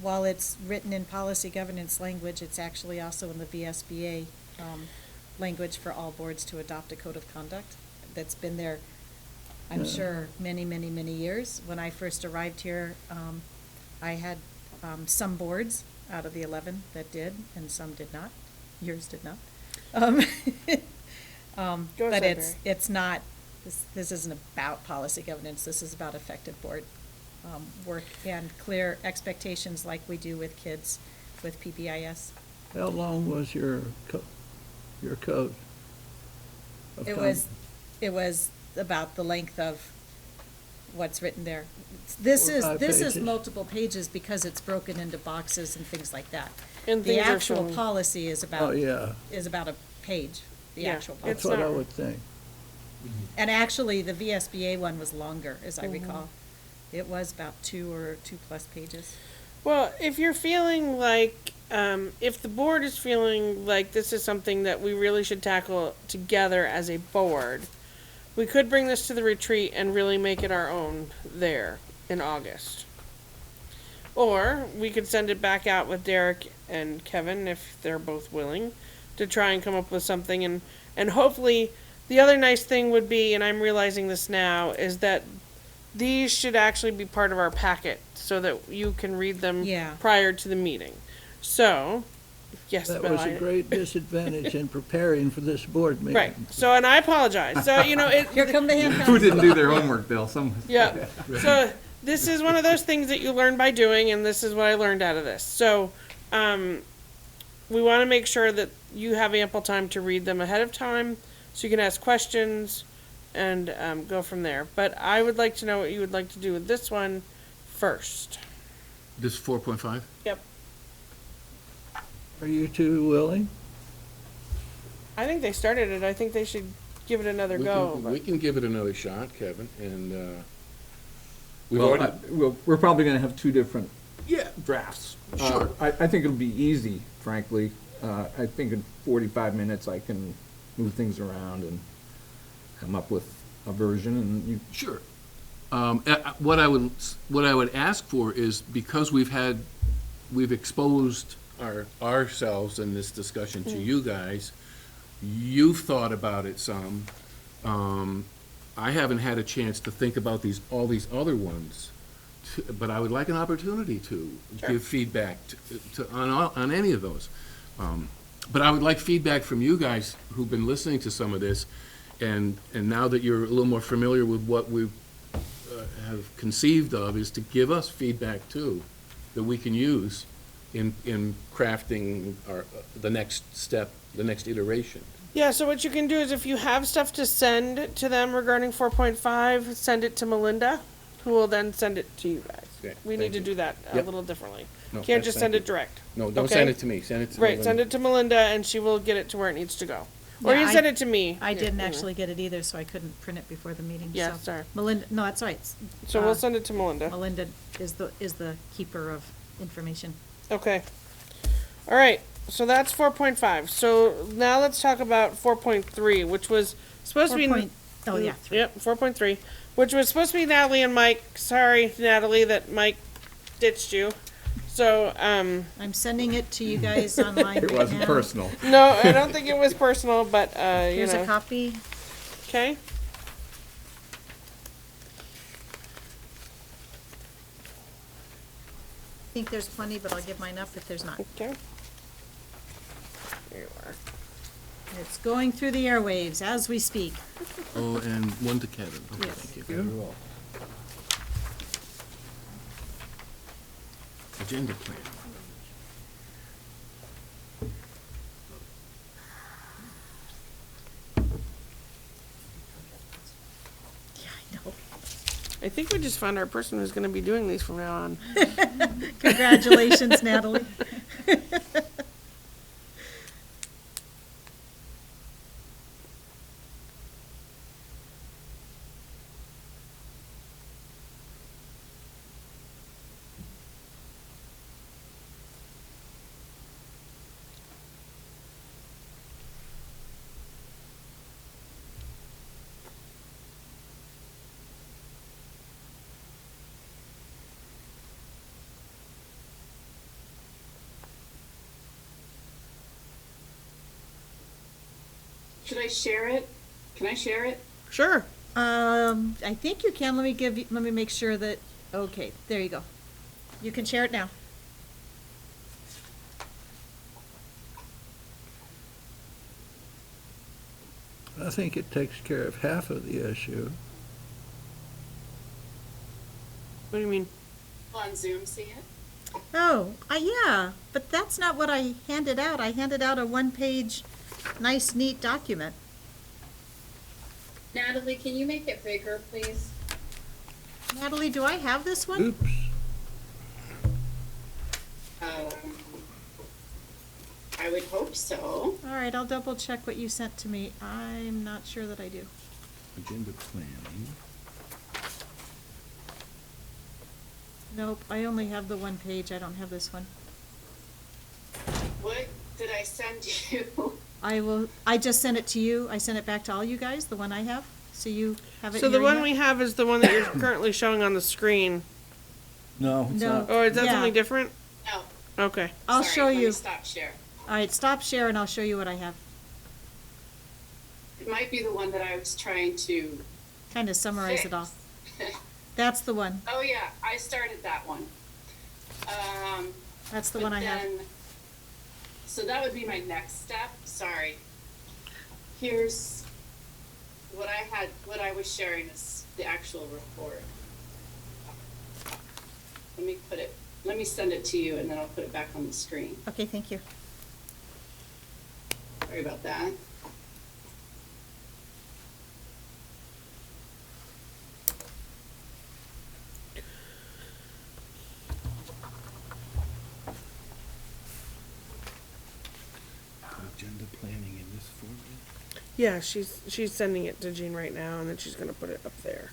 S4: While it's written in policy governance language, it's actually also in the VSBA language for all boards to adopt a code of conduct. That's been there, I'm sure, many, many, many years. When I first arrived here, I had some boards out of the 11 that did, and some did not. Yours did not. But it's not, this isn't about policy governance, this is about effective board work and clear expectations like we do with kids with PBIS.
S12: how long was your code? of
S4: It was about the length of what's written there. This
S12: 4 or 5
S4: is
S12: pages.
S4: multiple pages because it's broken into boxes and things like that.
S1: And
S4: The
S1: things are
S4: actual
S1: shown.
S4: policy is
S12: Oh,
S4: about,
S12: yeah,
S4: is about a page, the
S1: Yeah,
S4: actual policy.
S12: that's
S1: It's
S12: what I
S1: not-
S12: would think.
S4: And actually, the VSBA one was longer, as I
S1: Mhm.
S4: recall. It was about 2 or 2+ pages.
S1: Well, if you're feeling like, if the board is feeling like this is something that we really should tackle together as a board, we could bring this to the retreat and really make it our own there in August. Or we could send it back out with Derek and Kevin, if they're both willing, to try and come up with something. And hopefully, the other nice thing would be, and I'm realizing this now, is that these should actually be part of our packet so that you can read them
S4: Yeah.
S1: prior to the meeting. So, yes,
S12: That
S1: Bill,
S12: was a great disadvantage in preparing for this board meeting.
S1: Right. So, and I apologize. So,
S4: Here come the hand
S13: Who didn't do their homework, Bill?
S1: yeah. So this is one of those things that you learn by doing, and this is what I learned out of this. So, we want to make sure that you have ample time to read them ahead of time, so you can ask questions and go from there. But I would like to know what you would like to do with this one first.
S6: This 4.5?
S1: Yep.
S12: Are you two willing?
S1: I think they started it. I think they should give it another go.
S6: We
S1: but-
S6: can give it another shot, Kevin, and, we've
S13: Well,
S6: already,
S13: we're probably gonna have two different
S6: yeah,
S13: drafts.
S6: Sure.
S13: I think it'll be easy, frankly. I think in 45 minutes I can move things around and come up with a version, and you
S6: sure. What I would ask for is, because we've exposed ourselves in this discussion to you guys, you've thought about it some. I haven't had a chance to think about all these other ones, but I would like an opportunity to give feedback on any of those. But I would like feedback from you guys who've been listening to some of this, and now that you're a little more familiar with what we have conceived of, is to give us feedback too, that we can use in crafting the next step, the next iteration.
S1: Yeah, so what you can do is, if you have stuff to send to them regarding 4.5, send it to Melinda, who will then send it to you guys.
S6: Okay,
S1: We need
S6: thank
S1: to
S6: you.
S1: do that a
S6: Yep.
S1: little differently.
S6: No,
S1: Can't
S6: that's-
S1: just
S6: thank
S1: send
S6: you.
S1: it direct.
S6: No, don't
S1: okay?
S6: send it to me, send it to
S1: Right,
S6: Melinda.
S1: send it to Melinda, and she will get it to where it needs to go. Or
S4: Yeah,
S1: you can send it to me.
S4: I didn't
S1: Yeah,
S4: actually get it either, so I couldn't print it before the meeting,
S1: Yeah,
S4: so.
S1: sorry.
S4: Melinda, no, that's right.
S1: So we'll send it to Melinda.
S4: Melinda is the keeper of information.
S1: Okay. All right, so that's 4.5. So now let's talk about 4.3, which was supposed to be...
S4: Oh, yeah, 3.
S1: Yep, 4.3, which was supposed to be Natalie and Mike. Sorry, Natalie, that Mike ditched you. So,
S4: I'm sending it to you guys online right
S13: It
S4: now.
S13: wasn't personal.
S1: no, I don't think it was personal, but, you
S4: Here's
S1: know.
S4: a copy.
S1: Okay.
S4: I think there's plenty, but I'll give mine up if there's not.
S1: Okay. Here you are.
S4: It's going through the airwaves as we speak.
S6: Oh, and one to Kevin. Okay,
S4: Yes.
S6: thank you. Agenda plan.
S4: Yeah, I know.
S1: I think we just found our person who's going to be doing these from now on.
S4: Congratulations, Natalie.
S9: Should I share it? Can I share it?
S1: Sure.
S4: I think you can. Let me make sure that, okay, there you go. You can share it now.
S12: I think it takes care of half of the issue.
S1: What do you mean?
S9: On Zoom, see it?
S4: Oh, yeah, but that's not what I handed out. I handed out a one-page, nice, neat document.
S5: Natalie, can you make it bigger, please?
S4: Natalie, do I have this one?
S12: Oops.
S9: I would hope so.
S4: All right, I'll double check what you sent to me. I'm not sure that I do.
S6: Agenda planning.
S4: Nope, I only have the one page. I don't have this one.
S9: What did I send you?
S4: I just sent it to you. I sent it back to all you guys, the one I have, so you have it
S1: So
S4: in
S1: the
S4: your
S1: one
S4: email?
S1: we have is the one that you're currently showing on the screen.
S12: No, it's
S4: No.
S12: not.
S1: Or is that
S4: Yeah.
S1: something different?
S9: No.
S1: Okay.
S4: I'll
S9: Sorry,
S4: show
S9: let me
S4: you.
S9: stop share.
S4: All right, stop share and I'll show you what I have.
S9: It might be the one that I was trying to
S4: Kind of summarize it all. That's the one.
S9: Oh, yeah, I started that one.
S4: That's the
S9: but
S4: one I have.
S9: then- So that would be my next step, sorry. Here's what I was sharing is the actual report. Let me send it to you and then I'll put it back on the screen.
S4: Okay, thank you.
S9: Sorry about that.
S6: Agenda planning in this format?
S1: Yeah, she's sending it to Jean right now, and then she's gonna put it up there.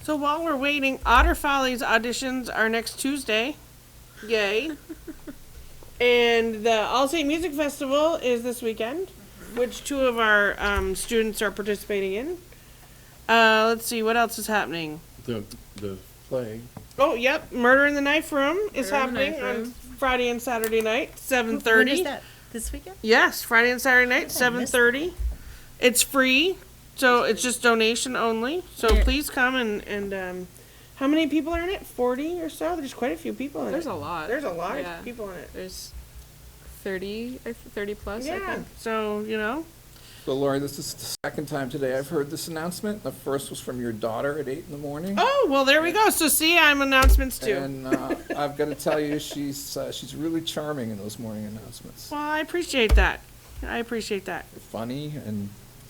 S1: So while we're waiting, Otter Follies auditions are next Tuesday. Yay. And the Allstate Music Festival is this weekend, which 2 of our students are participating in. Let's see, what else is happening?
S6: The play.
S1: Oh, yep, Murder in the Knife Room is
S8: Murder in the
S1: happening
S8: Knife
S1: on
S8: Room.
S1: Friday and Saturday night, 7:30.
S4: When is that? This weekend?
S1: Yes, Friday and Saturday night,
S4: I missed
S1: 7:30. It's free, so it's just donation only. So
S8: Yeah.
S1: please come and how many people are in it? 40 or so? There's quite a few people in
S8: There's
S1: it.
S8: a lot.
S1: There's a lot
S8: Yeah.
S1: of people in it.
S8: There's 30 plus, I
S1: Yeah,
S8: think.
S1: so, you know.
S13: So Lori, this is the second time today I've heard this announcement. The first was from your daughter at 8 in the morning.
S1: Oh, well, there we go. So see, I'm announcements too.
S13: And I've got to tell you, she's really charming in those morning announcements.
S1: Well, I appreciate that. I appreciate that.
S13: Funny and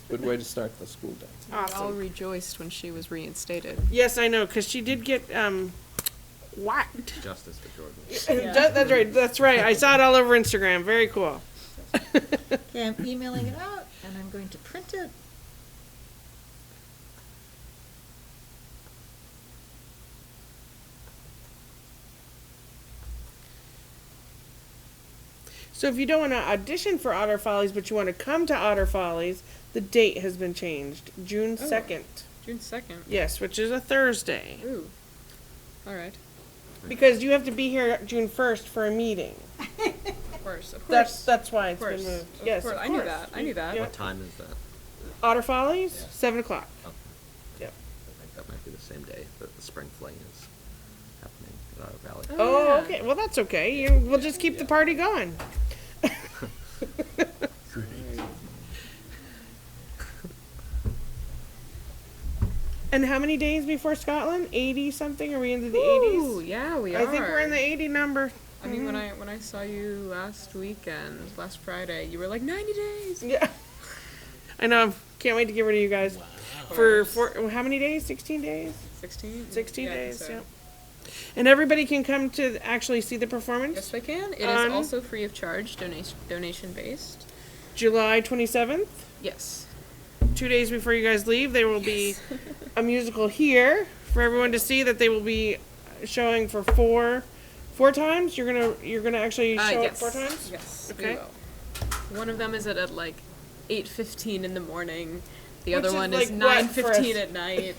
S13: good way to start the school day.
S8: We all
S1: Awesome.
S8: rejoiced when she was reinstated.
S1: Yes, I know, because she did get whacked.
S3: Justice for Jordan.
S1: That's right. That's right. I saw it all over Instagram. Very cool.
S4: Okay, I'm emailing it out, and I'm going to print it.
S1: So if you don't want to audition for Otter Follies, but you want to come to Otter Follies, the date has been changed. June 2nd.
S8: June 2nd.
S1: Yes, which is a Thursday.
S8: Ooh. All right.
S1: Because you have to be here June 1st for a meeting.
S8: Of course. Of course.
S1: That's why it's
S8: Of
S1: been
S8: course.
S1: moved.
S8: Of
S1: Yes,
S8: course.
S1: of
S8: I knew
S1: course.
S8: that. I knew that.
S1: Yeah.
S3: What time is that?
S1: Otter Follies,
S3: Yeah.
S1: 7 o'clock.
S3: Okay.
S1: Yep.
S3: I think that might be the same day that the spring fling is happening at Otter Valley.
S1: Oh,
S8: yeah.
S1: okay. Well, that's okay. We'll just keep the party going. And how many days before Scotland? 80 something? Are we into the
S8: Ooh,
S1: 80s?
S8: yeah, we are.
S1: I think we're in the 80 number.
S8: I mean, when I saw you last Friday, you were like 90 days.
S1: Yeah. I know. Can't wait to get rid of you guys. For how many days? 16 days?
S8: 16.
S1: 16
S8: Yeah, I think
S1: days,
S8: so.
S1: yeah. And everybody can come to actually see the performance?
S8: Yes, they can. It is
S1: On-
S8: also free of charge, donation based.
S1: July 27th?
S8: Yes.
S1: 2 days before you guys leave, there will be a musical here for everyone to see that they will be showing for four times. You're gonna actually show it
S8: Yes.
S1: 4 times.
S8: Yes.
S1: Okay.
S8: We will. One of them is at like 8:15 in the morning. The
S1: Which
S8: other
S1: is
S8: one
S1: like
S8: is
S1: what for
S8: 9:15
S1: us?
S8: at night.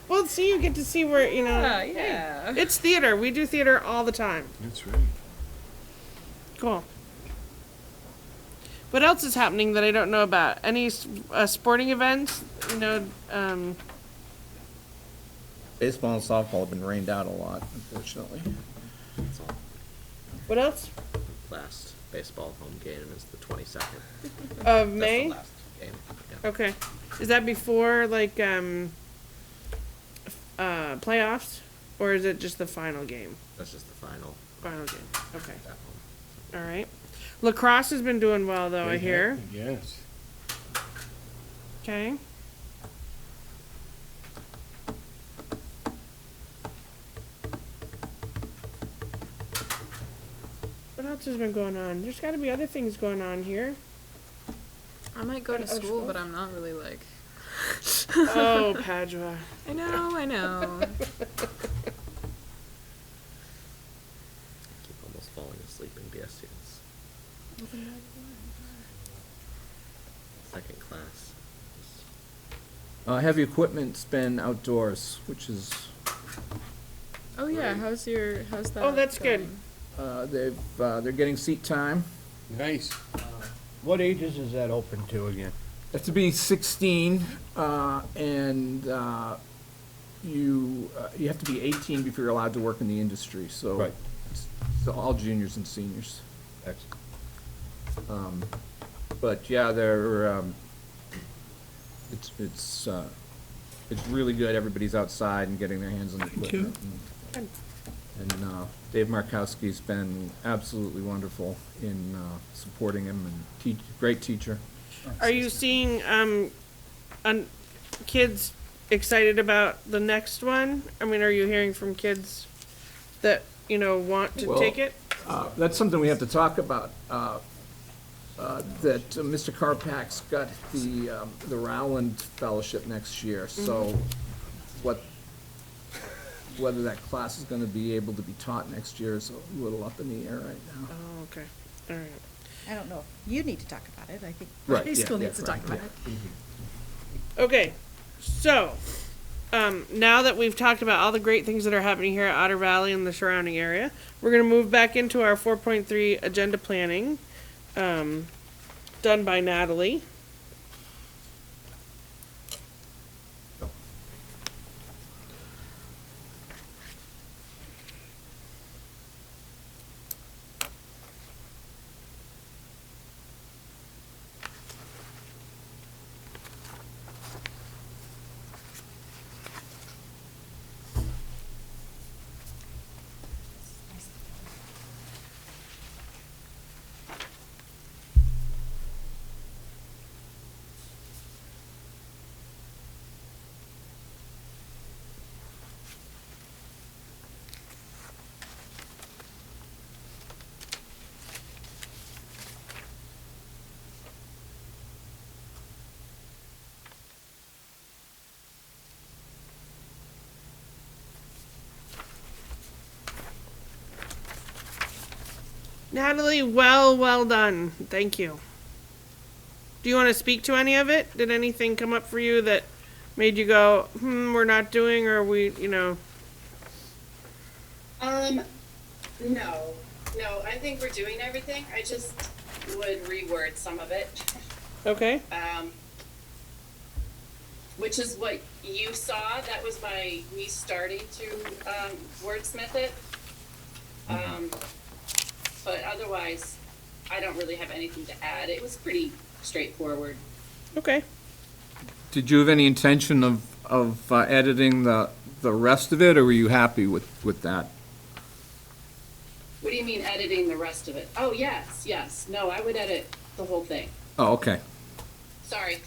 S1: Well, see, you get to see where
S8: Yeah,
S1: hey,
S8: yeah.
S1: it's theater. We do theater all the time.
S6: That's right.
S1: Cool. What else is happening that I don't know about? Any sporting events?
S13: Baseball and softball have been rained out a lot, unfortunately.
S3: That's all.
S1: What else?
S3: Last baseball home game is the 22nd.
S1: Of
S3: That's
S1: May?
S3: the last game. Yeah.
S1: Okay. Is that before playoffs, or is it just the final game?
S3: That's just the final.
S1: Final game. Okay.
S3: At home.
S1: All right. Lacrosse has been doing well, though, I hear.
S6: Yes.
S1: Okay. What else has been going on? There's got to be other things going on here.
S8: I might go to
S1: Oh,
S8: school, but I'm not really like.
S1: Oh, Padua.
S8: I know.
S3: Keep almost falling asleep in BS students. Second class.
S13: Heavy equipment's been outdoors, which is,
S8: Oh yeah, how's that?
S1: Oh, that's good.
S8: going?
S13: they're getting seat time.
S6: Nice.
S3: What ages is that open to again?
S13: Have to be 16, and you have to be 18 before you're allowed to work in the industry. So,
S3: Right.
S13: so all juniors and seniors.
S3: Excellent.
S13: But yeah, they're it's really good. Everybody's outside and getting their hands on the
S12: Thank you.
S13: equipment. And Dave Markowski's been absolutely wonderful in supporting him, and great teacher.
S1: Are you seeing, kids excited about the next one? I mean, are you hearing from kids that, want to
S13: Well,
S1: take it?
S13: That's something we have to talk about. That Mr. Carpack's got the Rowland Fellowship next year, so whether that class is gonna be able to be taught next year is a little up in the air right now.
S1: Oh, okay, all right.
S4: I don't know. You need to talk about it. I think
S13: Right,
S4: high
S13: yeah,
S4: school
S13: yeah,
S4: needs to talk
S13: right,
S4: about
S13: yeah.
S4: it.
S1: Okay, so, now that we've talked about all the great things that are happening here at Otter Valley and the surrounding area, we're gonna move back into our 4.3 agenda planning, done by Natalie. Natalie, well done. Thank you. Do you want to speak to any of it? Did anything come up for you that made you go, we're not doing, or
S9: No, I think we're doing everything. I just would reword some of it.
S1: Okay.
S9: Which is what you saw. That was me starting to wordsmith it. But otherwise, I don't really have anything to add. It was pretty straightforward.
S1: Okay.
S13: Did you have any intention of editing the rest of it, or were you happy with that?
S9: What do you mean editing the rest of it? Oh, yes. No, I would edit the whole thing.
S13: Oh, okay.
S9: Sorry.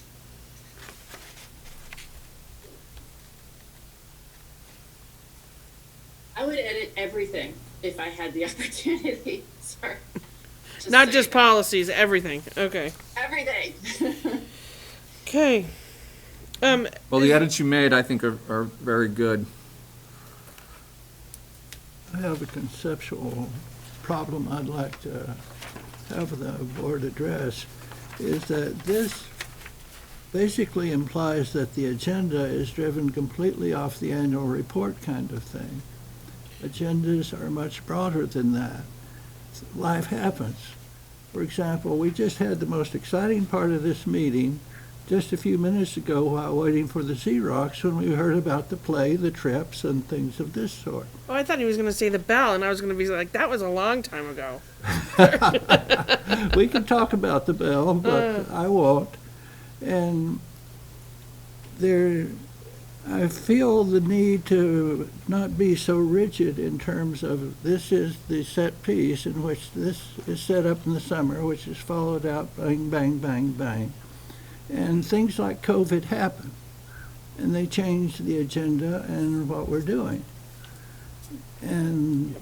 S9: I would edit everything if I had the opportunity. Sorry.
S1: Not just policies, everything. Okay.
S9: Everything.
S1: Okay.
S13: Well, the edits you made, I think, are very good.
S12: I have a conceptual problem I'd like to have the board address, is that this basically implies that the agenda is driven completely off the annual report kind of thing. Agendas are much broader than that. Life happens. For example, we just had the most exciting part of this meeting just a few minutes ago while waiting for the Xerox when we heard about the play, the trips, and things of this sort.
S1: Oh, I thought he was going to say the bell, and I was going to be like, that was a long time ago.
S12: We can talk about the bell, but I won't. And I feel the need to not be so rigid in terms of this is the set piece in which this is set up in the summer, which is followed out bang, bang, bang, bang. And things like COVID happen, and they change the agenda and what we're doing. And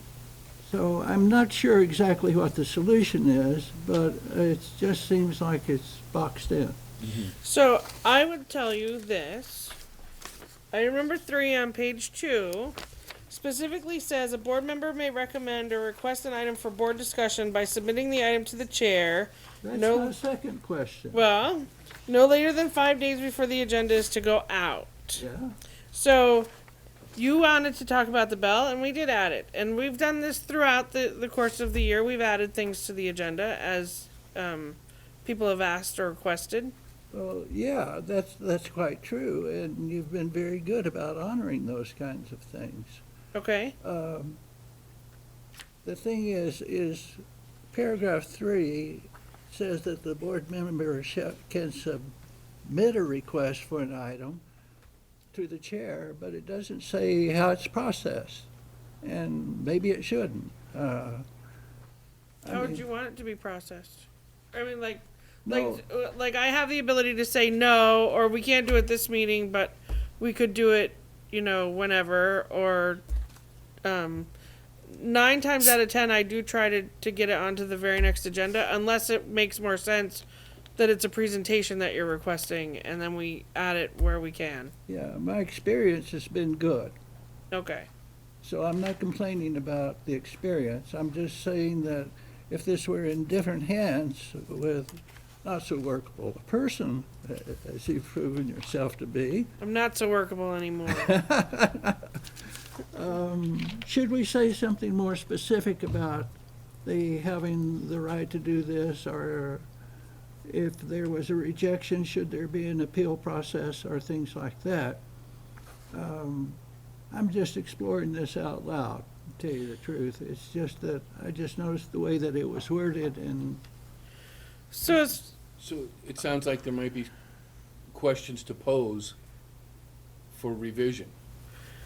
S12: so I'm not sure exactly what the solution is, but it just seems like it's boxed in.
S1: So I would tell you this. Item number 3 on page 2 specifically says a board member may recommend or request an item for board discussion by submitting the item to the chair.
S12: That's
S1: No-
S12: my second question.
S1: Well, no later than 5 days before the agenda is to go out.
S12: Yeah.
S1: So you wanted to talk about the bell, and we did add it. And we've done this throughout the course of the year. We've added things to the agenda as people have asked or requested.
S12: Well, yeah, that's quite true, and you've been very good about honoring those kinds of things.
S1: Okay.
S12: The thing is paragraph 3 says that the board member can submit a request for an item to the chair, but it doesn't say how it's processed, and maybe it shouldn't.
S1: How would you want it to be processed? I mean, like
S12: No,
S1: Like I have the ability to say no, or we can't do it this meeting, but we could do it, whenever, or, 9 times out of 10, I do try to get it onto the very next agenda, unless it makes more sense that it's a presentation that you're requesting, and then we add it where we can.
S12: yeah, my experience has been good.
S1: Okay.
S12: So I'm not complaining about the experience. I'm just saying that if this were in different hands with not so workable a person, as you've proven yourself to be,
S1: I'm not so workable anymore.
S12: should we say something more specific about the having the right to do this, or if there was a rejection, should there be an appeal process or things like that? I'm just exploring this out loud, to tell you the truth. It's just that I just noticed the way that it was worded, and
S1: So
S6: it sounds like there might be questions to pose for revision,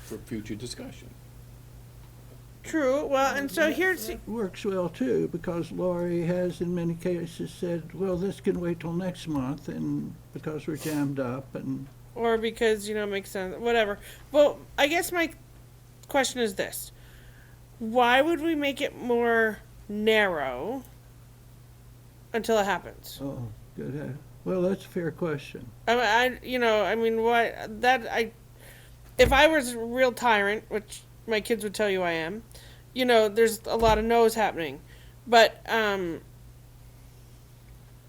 S6: for future discussion.
S1: true. Well, and so here's,
S12: it works well too, because Lori has in many cases said, well, this can wait till next month, and because we're jammed up, and
S1: or because, it makes sense, whatever. Well, I guess my question is this. Why would we make it more narrow until it happens?
S12: oh, good. Well, that's a fair question.
S1: If I was a real tyrant, which my kids would tell you I am, there's a lot of no's happening. But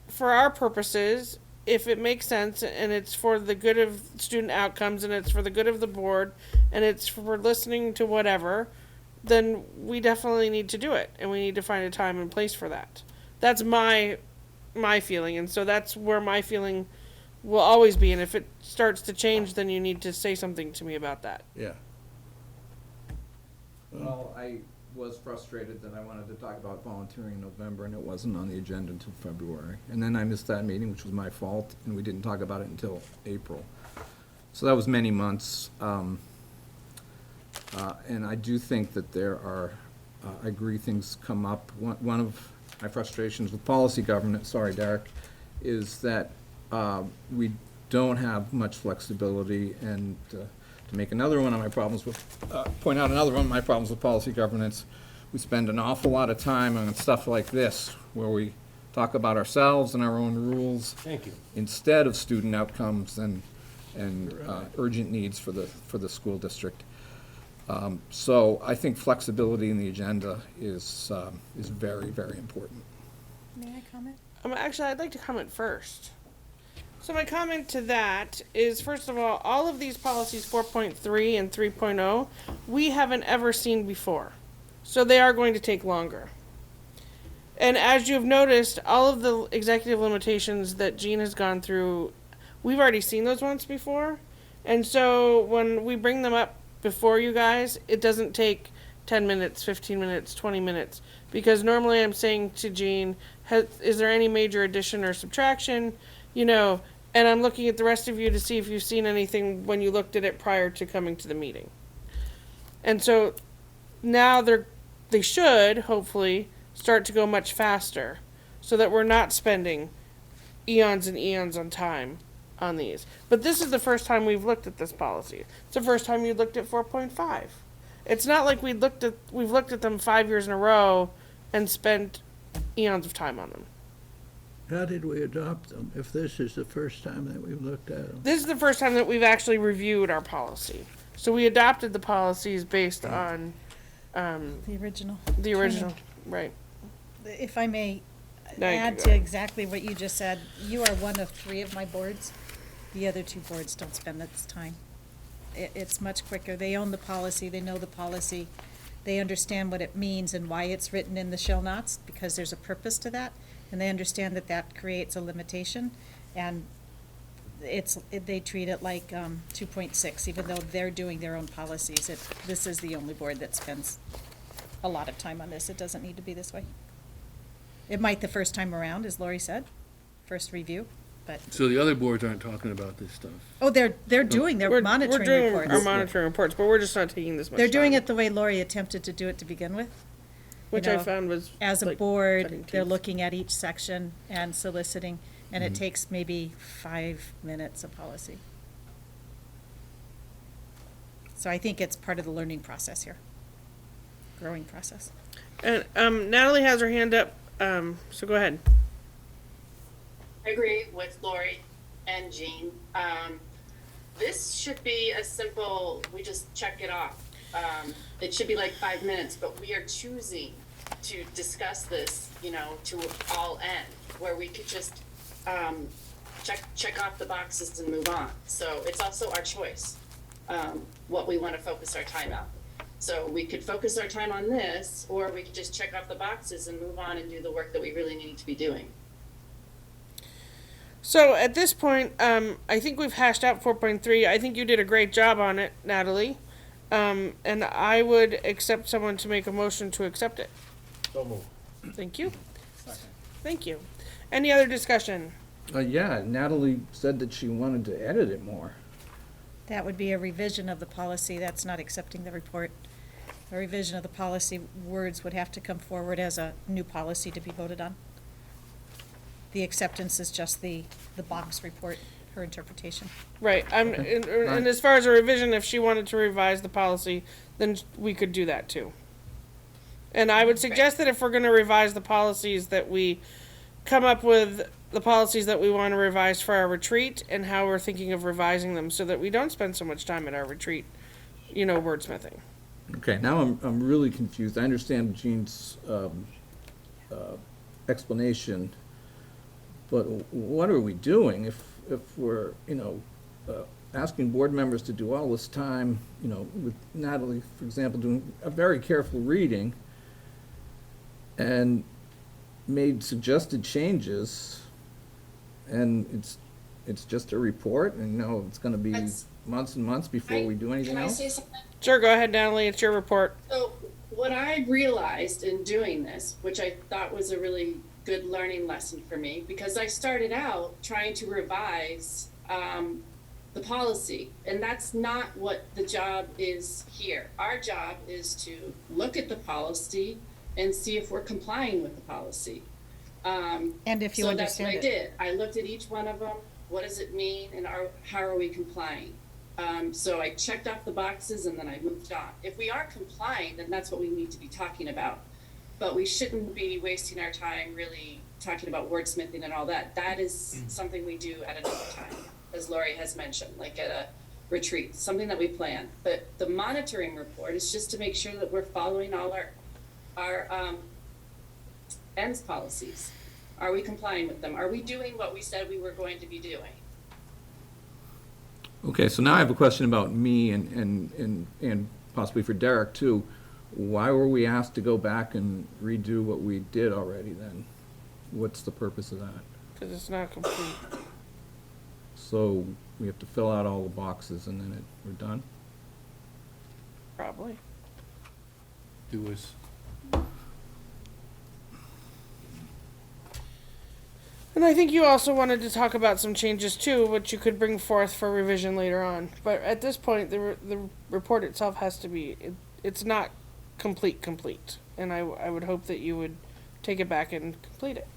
S1: for our purposes, if it makes sense and it's for the good of student outcomes and it's for the good of the board and it's for listening to whatever, then we definitely need to do it, and we need to find a time and place for that. That's my feeling, and so that's where my feeling will always be, and if it starts to change, then you need to say something to me about that.
S12: Yeah.
S13: Well, I was frustrated that I wanted to talk about volunteering in November, and it wasn't on the agenda until February. And then I missed that meeting, which was my fault, and we didn't talk about it until April. So that was many months. And I do think that there are, I agree things come up. One of my frustrations with policy governance, sorry, Derek, is that we don't have much flexibility, and to make another one of my problems with, point out another one of my problems with policy governance, we spend an awful lot of time on stuff like this, where we talk about ourselves and our own rules.
S6: Thank you.
S13: Instead of student outcomes and urgent needs for the school district. So I think flexibility in the agenda is very, very important.
S4: May I comment?
S1: Actually, I'd like to comment first. So my comment to that is, first of all of these policies 4.3 and 3.0, we haven't ever seen before. So they are going to take longer. And as you've noticed, all of the executive limitations that Jean has gone through, we've already seen those once before. And so when we bring them up before you guys, it doesn't take 10 minutes, 15 minutes, 20 minutes. Because normally I'm saying to Jean, is there any major addition or subtraction? And I'm looking at the rest of you to see if you've seen anything when you looked at it prior to coming to the meeting. And so now they should, hopefully, start to go much faster so that we're not spending eons and eons on time on these. But this is the first time we've looked at this policy. It's the first time you looked at 4.5. It's not like we've looked at them 5 years in a row and spent eons of time on them.
S12: How did we adopt them, if this is the first time that we've looked at them?
S1: This is the first time that we've actually reviewed our policy. So we adopted the policies based on
S4: The original.
S1: the original, right?
S4: If I may
S1: No, you
S4: add
S1: can
S4: to
S1: go.
S4: exactly what you just said, you are one of 3 of my boards. The other 2 boards don't spend this time. It's much quicker. They own the policy, they know the policy, they understand what it means and why it's written in the shall nots, because there's a purpose to that, and they understand that that creates a limitation, and they treat it like 2.6, even though they're doing their own policies. This is the only board that spends a lot of time on this. It doesn't need to be this way. It might the first time around, as Lori said, first review, but,
S6: So the other boards aren't talking about this stuff?
S4: oh, they're doing their
S1: We're
S4: monitoring
S1: doing
S4: reports.
S1: our monitoring reports, but we're just not taking this much
S4: They're doing
S1: time,
S4: it the way Lori attempted to do it to begin with.
S1: which
S4: you
S1: I
S4: know,
S1: found was
S4: As a
S1: like
S4: board,
S1: cutting
S4: they're
S1: teeth.
S4: looking at each section and soliciting. And it takes maybe 5 minutes of policy. So I think it's part of the learning process here, growing process.
S1: And Natalie has her hand up, so go ahead.
S9: I agree with Lori and Jean. This should be a simple, we just check it off. It should be like 5 minutes, but we are choosing to discuss this, to all end, where we could just check off the boxes and move on. So it's also our choice, what we want to focus our time on. So we could focus our time on this, or we could just check off the boxes and move on and do the work that we really need to be doing.
S1: So at this point, I think we've hashed out 4.3. I think you did a great job on it, Natalie. And I would accept someone to make a motion to accept it.
S6: So moved.
S1: Thank you. Thank you. Any other discussion?
S13: Yeah, Natalie said that she wanted to edit it more.
S4: That would be a revision of the policy. That's not accepting the report. A revision of the policy words would have to come forward as a new policy to be voted on. The acceptance is just the box report, her interpretation.
S1: Right. And as far as a revision, if she wanted to revise the policy, then we could do that too. And I would suggest that if we're going to revise the policies, that we come up with the policies that we want to revise for our retreat and how we're thinking of revising them so that we don't spend so much time at our retreat, wordsmithing.
S13: Okay, now I'm really confused. I understand Jean's explanation, but what are we doing if we're, asking board members to do all this time, with Natalie, for example, doing a very careful reading and made suggested changes, and it's just a report, and it's gonna be months and months before we do anything else?
S9: Can I say something?
S1: Sure, go ahead, Natalie. It's your report.
S9: So what I realized in doing this, which I thought was a really good learning lesson for me, because I started out trying to revise the policy, and that's not what the job is here. Our job is to look at the policy and see if we're complying with the policy.
S4: And if you
S9: so
S4: understand
S9: that's what I
S4: it.
S9: did. I looked at each one of them. What does it mean, and how are we complying? So I checked off the boxes and then I moved on. If we are complying, then that's what we need to be talking about. But we shouldn't be wasting our time really talking about wordsmithing and all that. That is something we do at another time, as Lori has mentioned, like at a retreat, something that we plan. But the monitoring report is just to make sure that we're following all our ends policies. Are we complying with them? Are we doing what we said we were going to be doing?
S13: Okay, so now I have a question about me and possibly for Derek too. Why were we asked to go back and redo what we did already then? What's the purpose of that?
S1: Because it's not complete.
S13: So we have to fill out all the boxes and then we're done?
S1: Probably.
S6: Do us.
S1: And I think you also wanted to talk about some changes too, which you could bring forth for revision later on. But at this point, the report itself has to be, it's not complete. And I would hope that you would take it back and complete it.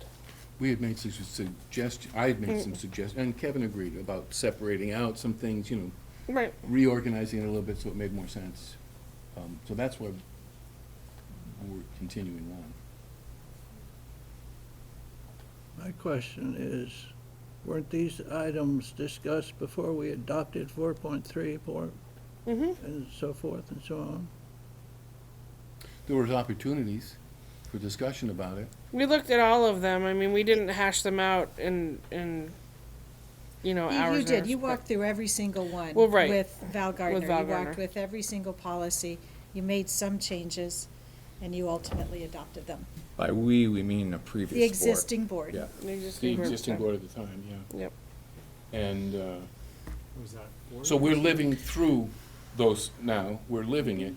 S6: We had made some suggestions, I had made some suggestions, and Kevin agreed about separating out some things,
S1: Right.
S6: reorganizing it a little bit so it made more sense. So that's why we're continuing on.
S12: My question is, weren't these items discussed before we adopted 4.3 and so forth and so on?
S6: There was opportunities for discussion about it.
S1: We looked at all of them. I mean, we didn't hash them out in hours.
S4: You
S1: and
S4: did.
S1: hours,
S4: You
S1: but-
S4: walked through every single one.
S1: Well, right.
S4: With Val Gardner.
S1: With Val
S4: You
S1: Gardner.
S4: walked with every single policy. You made some changes, and you ultimately adopted them.
S13: By we mean a previous board.
S4: The existing board.
S13: Yeah.
S1: The
S6: The
S1: existing
S6: existing board at the time, yeah.
S1: Yep.
S6: And,
S2: Was that four?
S6: so we're living through those now, we're living it,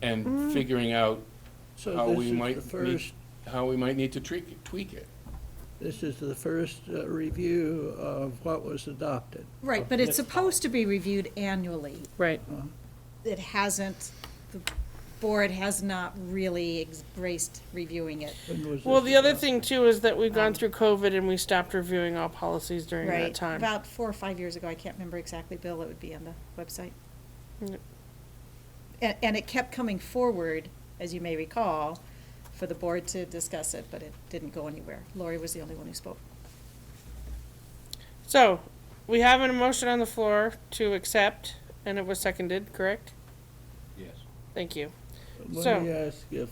S6: and figuring out
S12: So
S6: how
S12: this
S6: we
S12: is
S6: might
S12: the
S6: need,
S12: first,
S6: how we might need to tweak it.
S12: this is the first review of what was adopted.
S4: Right, but it's supposed to be reviewed annually.
S1: Right.
S4: It hasn't, board has not really embraced reviewing it.
S12: When was
S1: Well,
S12: this
S1: the other
S12: about?
S1: thing too is that we've gone through COVID and we stopped reviewing all policies during that
S4: Right,
S1: time.
S4: about 4 or 5 years ago, I can't remember exactly, Bill, it would be on the website.
S1: Yep.
S4: And it kept coming forward, as you may recall, for the board to discuss it, but it didn't go anywhere. Lori was the only one who spoke.
S1: So, we have an motion on the floor to accept, and it was seconded, correct?
S3: Yes.
S1: Thank you.
S12: Let me ask if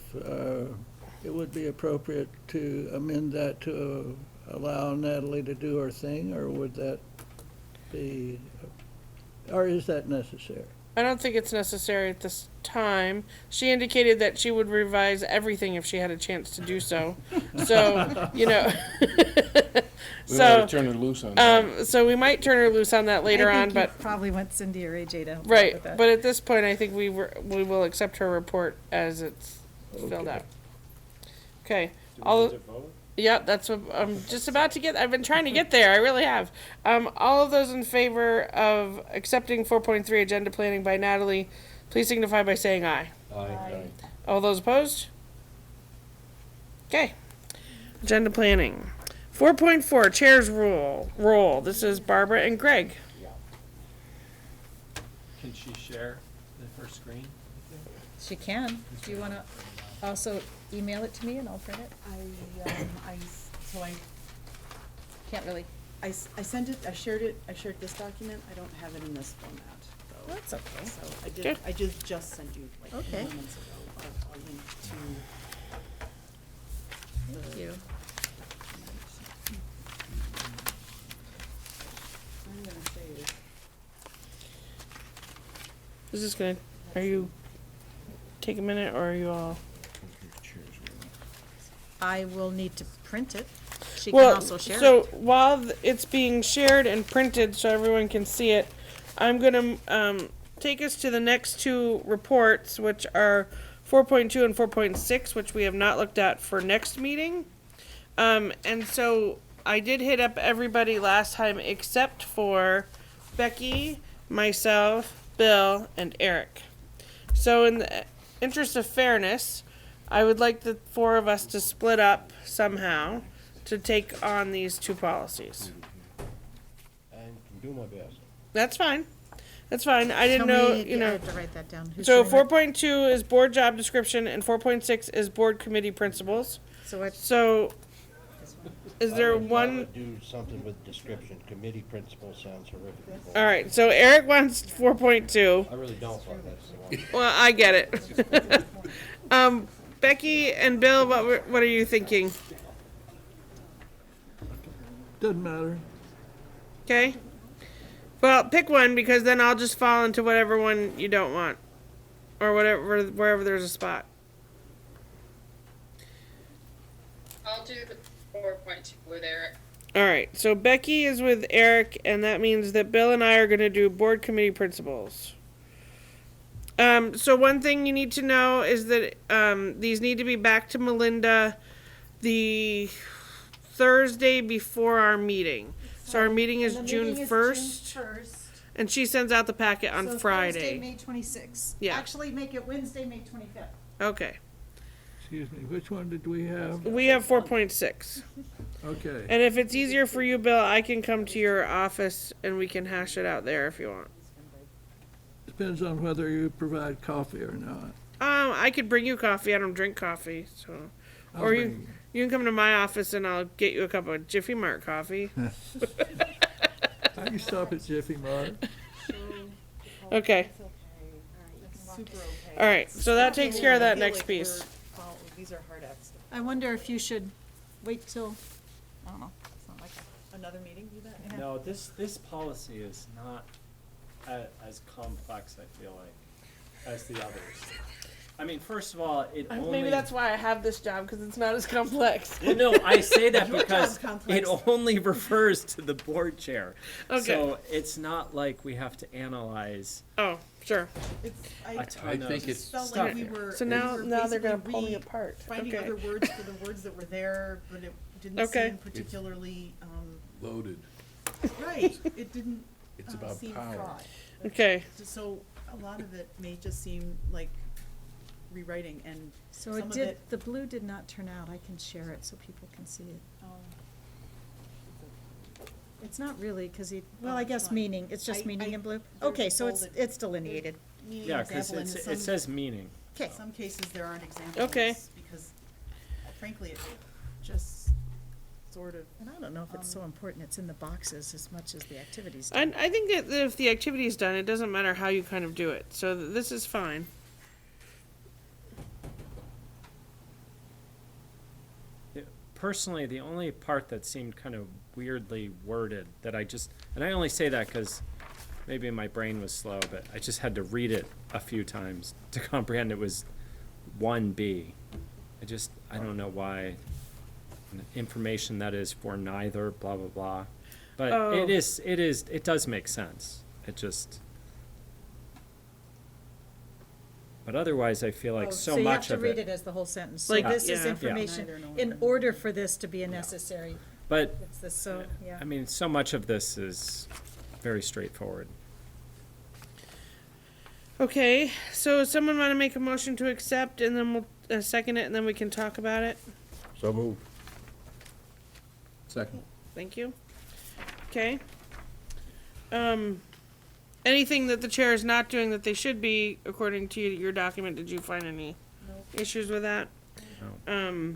S12: it would be appropriate to amend that to allow Natalie to do her thing, or would that be, or is that necessary?
S1: I don't think it's necessary at this time. She indicated that she would revise everything if she had a chance to do so. So, you know.
S6: We might turn her loose on that.
S1: So we might turn her loose on that later on, but.
S4: I think you probably want Cindy or AJ to help out
S1: Right,
S4: with that.
S1: but at this point, I think we will accept her report as it's filled out. Okay. All. Yeah, that's what I'm just about to get. I've been trying to get there. I really have. All of those in favor of accepting 4.3 agenda planning by Natalie, please signify by saying aye.
S3: Aye.
S1: All those opposed? Okay. Agenda planning. 4.4 Chair's roll. This is Barbara and Greg.
S2: Can she share her screen?
S4: She can. Do you want to also email it to me and I'll print it? Can't really.
S7: I sent it, I shared this document, I don't have it in this format, though.
S4: That's okay.
S7: So
S1: Okay.
S7: I just sent you like
S4: Okay.
S7: moments ago, a link to.
S4: Thank you.
S7: I'm gonna say,
S1: Is this gonna, are you take a minute or are you all?
S4: I will need to print it. She can
S1: Well,
S4: also share
S1: so
S4: it.
S1: while it's being shared and printed so everyone can see it, I'm gonna take us to the next two reports, which are 4.2 and 4.6, which we have not looked at for next meeting. And so I did hit up everybody last time except for Becky, myself, Bill, and Eric. So in the interest of fairness, I would like the four of us to split up somehow to take on these two policies.
S3: And can do my best.
S1: That's fine. That's fine. I didn't
S4: Tell
S1: know,
S4: me-
S1: you
S4: I
S1: know.
S4: have to write that down. Who's
S1: So
S4: doing it?
S1: 4.2 is board job description and 4.6 is board committee principles.
S4: So what,
S1: So is there one?
S3: Do something with description. Committee principal sounds horrific.
S1: All right. So Eric wants 4.2.
S3: I really don't, but that's the one.
S1: Well, I get it. Becky and Bill, what are you thinking?
S12: Doesn't matter.
S1: Okay. Well, pick one because then I'll just fall into whatever one you don't want, or whatever wherever there's a spot.
S9: I'll do the 4.2 with Eric.
S1: All right. So Becky is with Eric, and that means that Bill and I are going to do board committee principles. So one thing you need to know is that these need to be back to Melinda the Thursday before our meeting. So our meeting is June 1st, and she sends out the packet on
S4: Thursday,
S1: Friday.
S4: May 26th.
S1: Yeah.
S4: Actually, make it Wednesday, May 25th.
S1: Okay.
S12: Excuse me, which one did we have?
S1: We have 4.6.
S12: Okay.
S1: And if it's easier for you, Bill, I can come to your office and we can hash it out there if you want.
S12: Depends on whether you provide coffee or not.
S1: I could bring you coffee. I don't drink coffee, so.
S12: I'll
S1: Or
S12: bring-
S1: you can come to my office and I'll get you a cup of Jiffy Mart coffee.
S12: I can stop at Jiffy Mart.
S1: Okay.
S7: super okay.
S1: All right. So that takes care of
S7: I
S1: that
S7: feel
S1: next
S7: like
S1: piece.
S7: these are hard acts.
S4: I wonder if you should wait till, I don't know,
S7: It's not like another meeting, you bet.
S2: No, this policy is not as complex, I feel like, as the others. I mean, first of all, it only.
S1: Maybe that's why I have this job because it's not as complex.
S2: Well, no, I say that
S7: Your
S2: because
S7: job's complex.
S2: it only refers to the board chair.
S1: Okay.
S2: So it's not like we have to analyze
S1: Oh, sure.
S7: It's,
S2: a ton
S6: I
S2: of
S6: think it's-
S7: felt
S2: stuff
S7: like we
S2: here.
S7: were.
S1: So
S7: we
S1: now
S7: were
S1: they're gonna
S7: basically
S1: pull me apart.
S7: Finding
S1: Okay.
S7: other words for the words that were there, but it didn't
S1: Okay.
S7: seem particularly,
S6: Loaded.
S7: right, it didn't
S6: It's about
S7: seem
S6: power.
S7: thought.
S1: Okay.
S7: So a lot of it may just seem like rewriting, and
S4: So
S7: some
S4: it
S7: of
S4: did,
S7: it.
S4: the blue did not turn out. I can share it so people can see it.
S7: Oh.
S4: It's not really, because well,
S7: Oh,
S4: I
S7: it's
S4: guess
S7: not.
S4: meaning, it's just
S7: I-
S4: meaning in blue?
S7: there's
S4: Okay, so
S7: bolded-
S4: it's delineated.
S7: Meaning
S2: Yeah, because
S7: example, and in
S2: it
S7: some-
S2: says meaning.
S4: Okay.
S7: Some cases there aren't examples.
S1: Okay.
S7: Because frankly, it just sort of.
S4: And I don't know if it's so important it's in the boxes as much as the activities do.
S1: I think that if the activity's done, it doesn't matter how you kind of do it. So this is fine.
S2: Personally, the only part that seemed kind of weirdly worded that and I only say that because maybe my brain was slow, but I just had to read it a few times to comprehend it was 1B. I don't know why. Information that is for neither, blah, blah, blah. But
S1: Oh.
S2: it does make sense. But otherwise, I feel like so
S4: you have
S2: much
S4: to
S2: of
S4: read
S2: it.
S4: it as the whole sentence. So
S1: Like,
S4: this is
S1: yeah.
S4: information,
S7: Neither nor.
S4: in order for this to be a necessary,
S2: But,
S4: it's the so, yeah.
S2: I mean, so much of this is very straightforward.
S1: Okay, so someone want to make a motion to accept, and then we'll second it, and then we can talk about it?
S6: So move.
S13: Second.
S1: Thank you. Okay. Anything that the chair is not doing that they should be, according to your document, did you find any issues with that?
S2: No.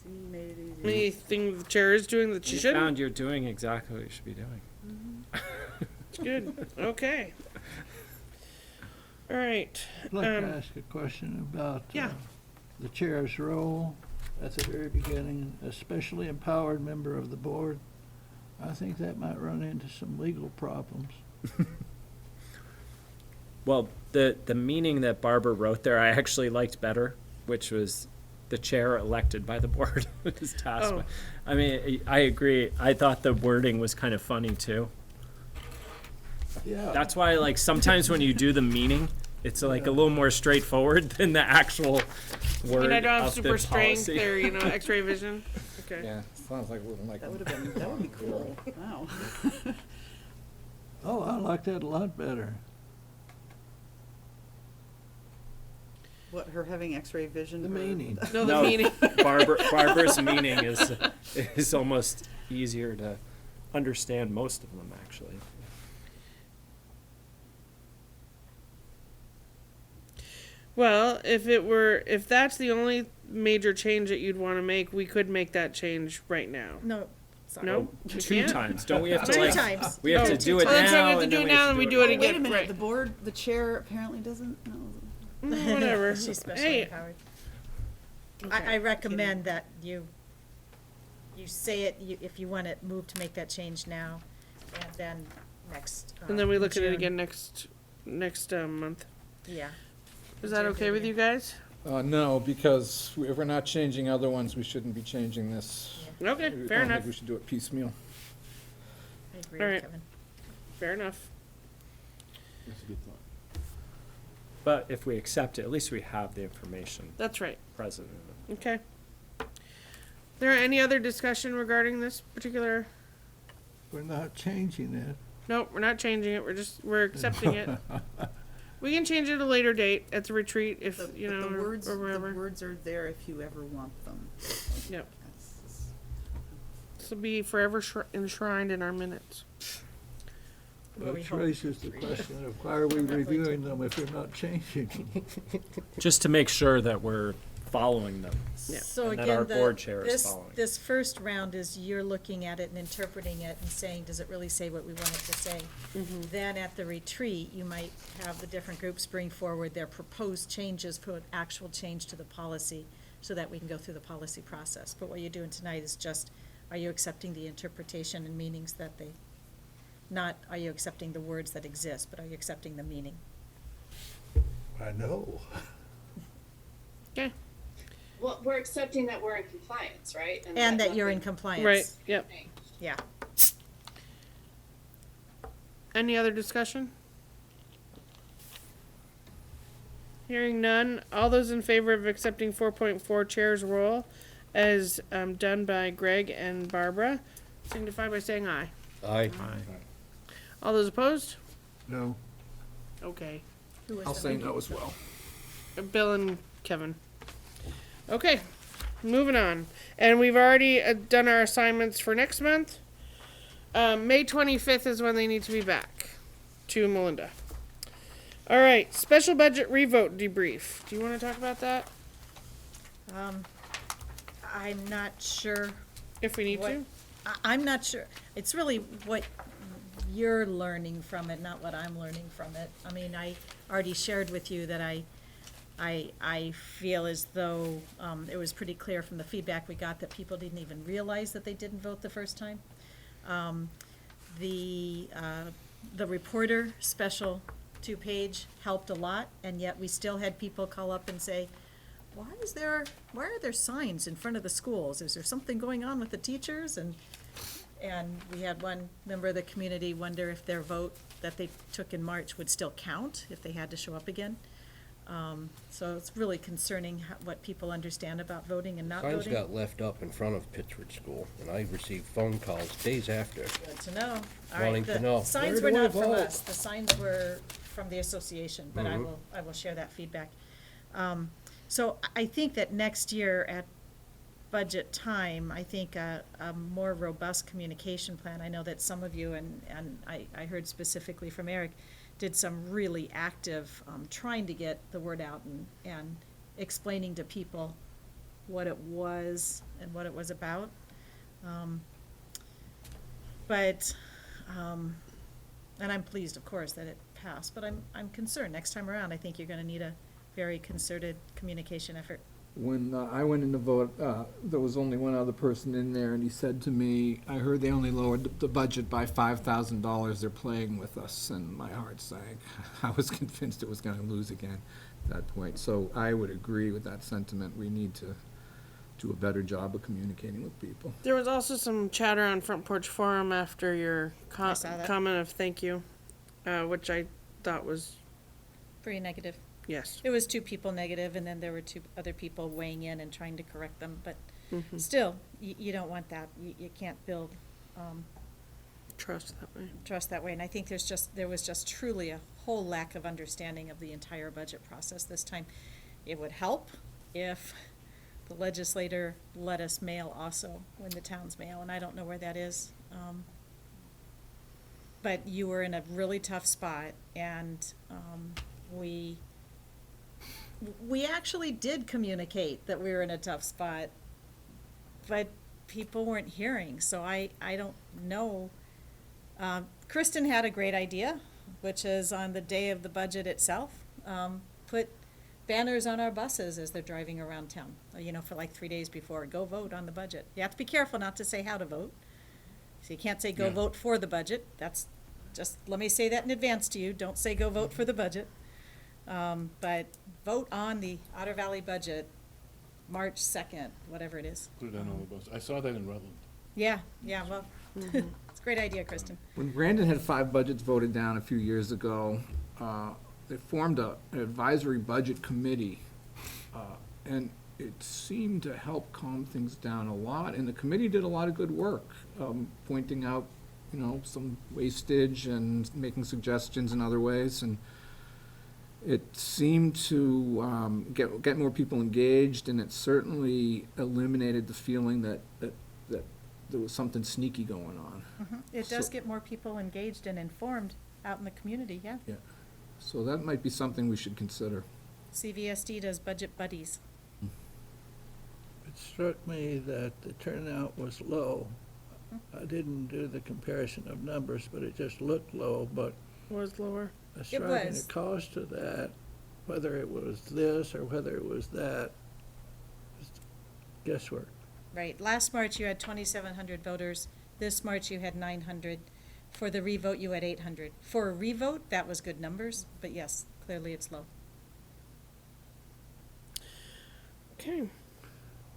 S7: See, made it easy.
S1: Anything the chair is doing that she
S2: You
S1: shouldn't?
S2: found you're doing exactly what you should be doing.
S1: It's good, okay. All right.
S12: I'd like to ask a question about
S1: Yeah.
S12: the chair's role at the very beginning, especially empowered member of the board. I think that might run into some legal problems.
S2: Well, the meaning that Barbara wrote there, I actually liked better, which was the chair elected by the board is tasked.
S1: Oh.
S2: I mean, I agree. I thought the wording was kind of funny too.
S12: Yeah.
S2: That's why, like, sometimes when you do the meaning, it's like a little more straightforward than the actual word
S1: And I don't have
S2: of the
S1: super strength
S2: policy.
S1: or, X-ray vision? Okay.
S13: Yeah, sounds like
S7: That would be cool. Wow.
S12: Oh, I like that a lot better.
S7: What, her having X-ray vision?
S12: The
S7: or-
S12: meaning.
S1: No, the
S2: No,
S1: meaning.
S2: Barbara's meaning is almost easier to understand most of them, actually.
S1: Well, if that's the only major change that you'd want to make, we could make that change right now.
S4: No, sorry.
S1: No? We
S2: Two
S1: can't?
S2: times. Don't we have to
S4: Two
S2: like?
S4: times.
S2: We have
S1: Oh,
S2: to do it
S1: oh, that's right, we
S2: now,
S1: have to
S2: and
S1: do
S2: then
S1: it
S2: we
S1: now,
S2: have
S1: and
S2: to
S1: we
S2: do
S1: do
S2: it
S1: it
S7: Oh,
S1: again.
S7: wait a minute,
S1: right.
S7: the board, the chair apparently doesn't know.
S1: Whatever.
S4: She's specially
S1: Hey,
S4: empowered.
S1: Okay.
S4: I recommend that you say it, if you want it moved to make that change now, and then next.
S1: And then we look at it
S4: June.
S1: again next month.
S4: Yeah.
S1: Is that okay with you guys?
S13: No, because if we're not changing other ones, we shouldn't be changing this.
S1: Okay,
S13: I
S1: fair
S13: don't
S1: enough.
S13: think we should do it piecemeal.
S4: I agree
S1: All
S4: with
S1: right.
S4: Kevin.
S1: Fair enough.
S6: That's a good thought.
S2: But if we accept it, at least we have the information
S1: That's right.
S2: present.
S1: Okay. There any other discussion regarding this particular?
S12: We're not changing it.
S1: Nope, we're not changing it. We're accepting it. We can change it at a later date at the retreat if,
S7: But
S1: you know,
S7: the words,
S1: or
S7: the
S1: wherever.
S7: words are there if you ever want them.
S1: Yep.
S7: That's-
S1: This will be forever enshrined in our minutes.
S4: Well, we
S12: Which
S4: hope.
S12: raises the question of why are we reviewing them if they're not changing?
S2: Just to make sure that we're following them.
S1: Yeah.
S4: So
S2: And that
S4: again,
S2: our board chair is
S4: this,
S2: following.
S4: this first round is you're looking at it and interpreting it and saying, does it really say what we want it to say?
S1: Mm-hmm.
S4: Then at the retreat, you might have the different groups bring forward their proposed changes for an actual change to the policy so that we can go through the policy process. But what you're doing tonight is just, are you accepting the interpretation and meanings that they, not are you accepting the words that exist, but are you accepting the meaning?
S12: I know.
S1: Okay.
S9: Well, we're accepting that we're in compliance, right?
S4: And that you're in
S9: nothing
S4: compliance.
S1: Right, yep.
S9: changed.
S4: Yeah.
S1: Any other discussion? Hearing none, all those in favor of accepting 4.4 chair's role as done by Greg and Barbara, signify by saying aye.
S6: Aye.
S1: All those opposed?
S12: No.
S1: Okay.
S4: Who was
S13: I'll
S4: that?
S13: say no as well.
S1: Bill and Kevin. Okay, moving on. And we've already done our assignments for next month. May 25th is when they need to be back to Melinda. All right, special budget revote debrief. Do you want to talk about that?
S4: I'm not sure.
S1: If we need
S4: what-
S1: to?
S4: I'm not sure. It's really what you're learning from it, not what I'm learning from it. I mean, I already shared with you that I feel as though it was pretty clear from the feedback we got that people didn't even realize that they didn't vote the first time. The reporter special 2-page helped a lot, and yet we still had people call up and say, why are there signs in front of the schools? Is there something going on with the teachers? And we had one member of the community wonder if their vote that they took in March would still count if they had to show up again. So it's really concerning what people understand about voting and not
S14: Signs
S4: voting.
S14: got left up in front of Pittsford School, and I received phone calls days after.
S4: Good to know. All right,
S14: Wanting to know,
S4: the signs
S14: where
S4: were
S14: do I
S4: not from
S14: vote?
S4: us. The signs were from the association, but
S14: Mhm.
S4: I will share that feedback. So I think that next year at budget time, I think a more robust communication plan. I know that some of you, and I heard specifically from Eric, did some really active, trying to get the word out and explaining to people what it was and what it was about. And I'm pleased, of course, that it passed, but I'm concerned. Next time around, I think you're gonna need a very concerted communication effort.
S13: When I went in to vote, there was only one other person in there, and he said to me, I heard they only lowered the budget by $5,000. They're playing with us, and my heart sank. I was convinced it was going to lose again at that point. So I would agree with that sentiment. We need to do a better job of communicating with people.
S1: There was also some chatter on Front Porch Forum after your
S4: I saw that.
S1: comment of thank you, which I thought was,
S4: Pretty negative.
S1: yes.
S4: It was 2 people negative, and then there were 2 other people weighing in and trying to correct them, but
S1: Mhm.
S4: still, you don't want that. You can't build
S1: Trust that way.
S4: trust that way, and I think there was just truly a whole lack of understanding of the entire budget process this time. It would help if the legislator let us mail also when the towns mail, and I don't know where that is. But you were in a really tough spot, and we actually did communicate that we were in a tough spot, but people weren't hearing, so I don't know. Kristen had a great idea, which is on the day of the budget itself, put banners on our buses as they're driving around town, for like 3 days before, go vote on the budget. You have to be careful not to say how to vote. So you can't say go
S6: Yeah.
S4: vote for the budget. That's, just, let me say that in advance to you, don't say go vote for the budget. But vote on the Otter Valley budget, March 2nd, whatever it is.
S6: Put it on all the buses. I saw that in Rutland.
S4: Yeah, well, it's a great idea, Kristen.
S13: When Brandon had 5 budgets voted down a few years ago, they formed an advisory budget committee, and it seemed to help calm things down a lot, and the committee did a lot of good work, pointing out, some wastage and making suggestions in other ways, and it seemed to get more people engaged, and it certainly eliminated the feeling that there was something sneaky going on.
S4: It does
S13: So-
S4: get more people engaged and informed out in the community, yeah.
S13: Yeah, so that might be something we should consider.
S4: CVSD does budget buddies.
S12: It struck me that the turnout was low. I didn't do the comparison of numbers, but it just looked low, but
S1: Was lower.
S12: ascribing
S4: was.
S12: a cause to that, whether it was this or whether it was that, is guesswork.
S4: Right, last March you had 2,700 voters, this March you had 900. For the revote, you had 800. For a revote, that was good numbers, but yes, clearly it's low.
S1: Okay.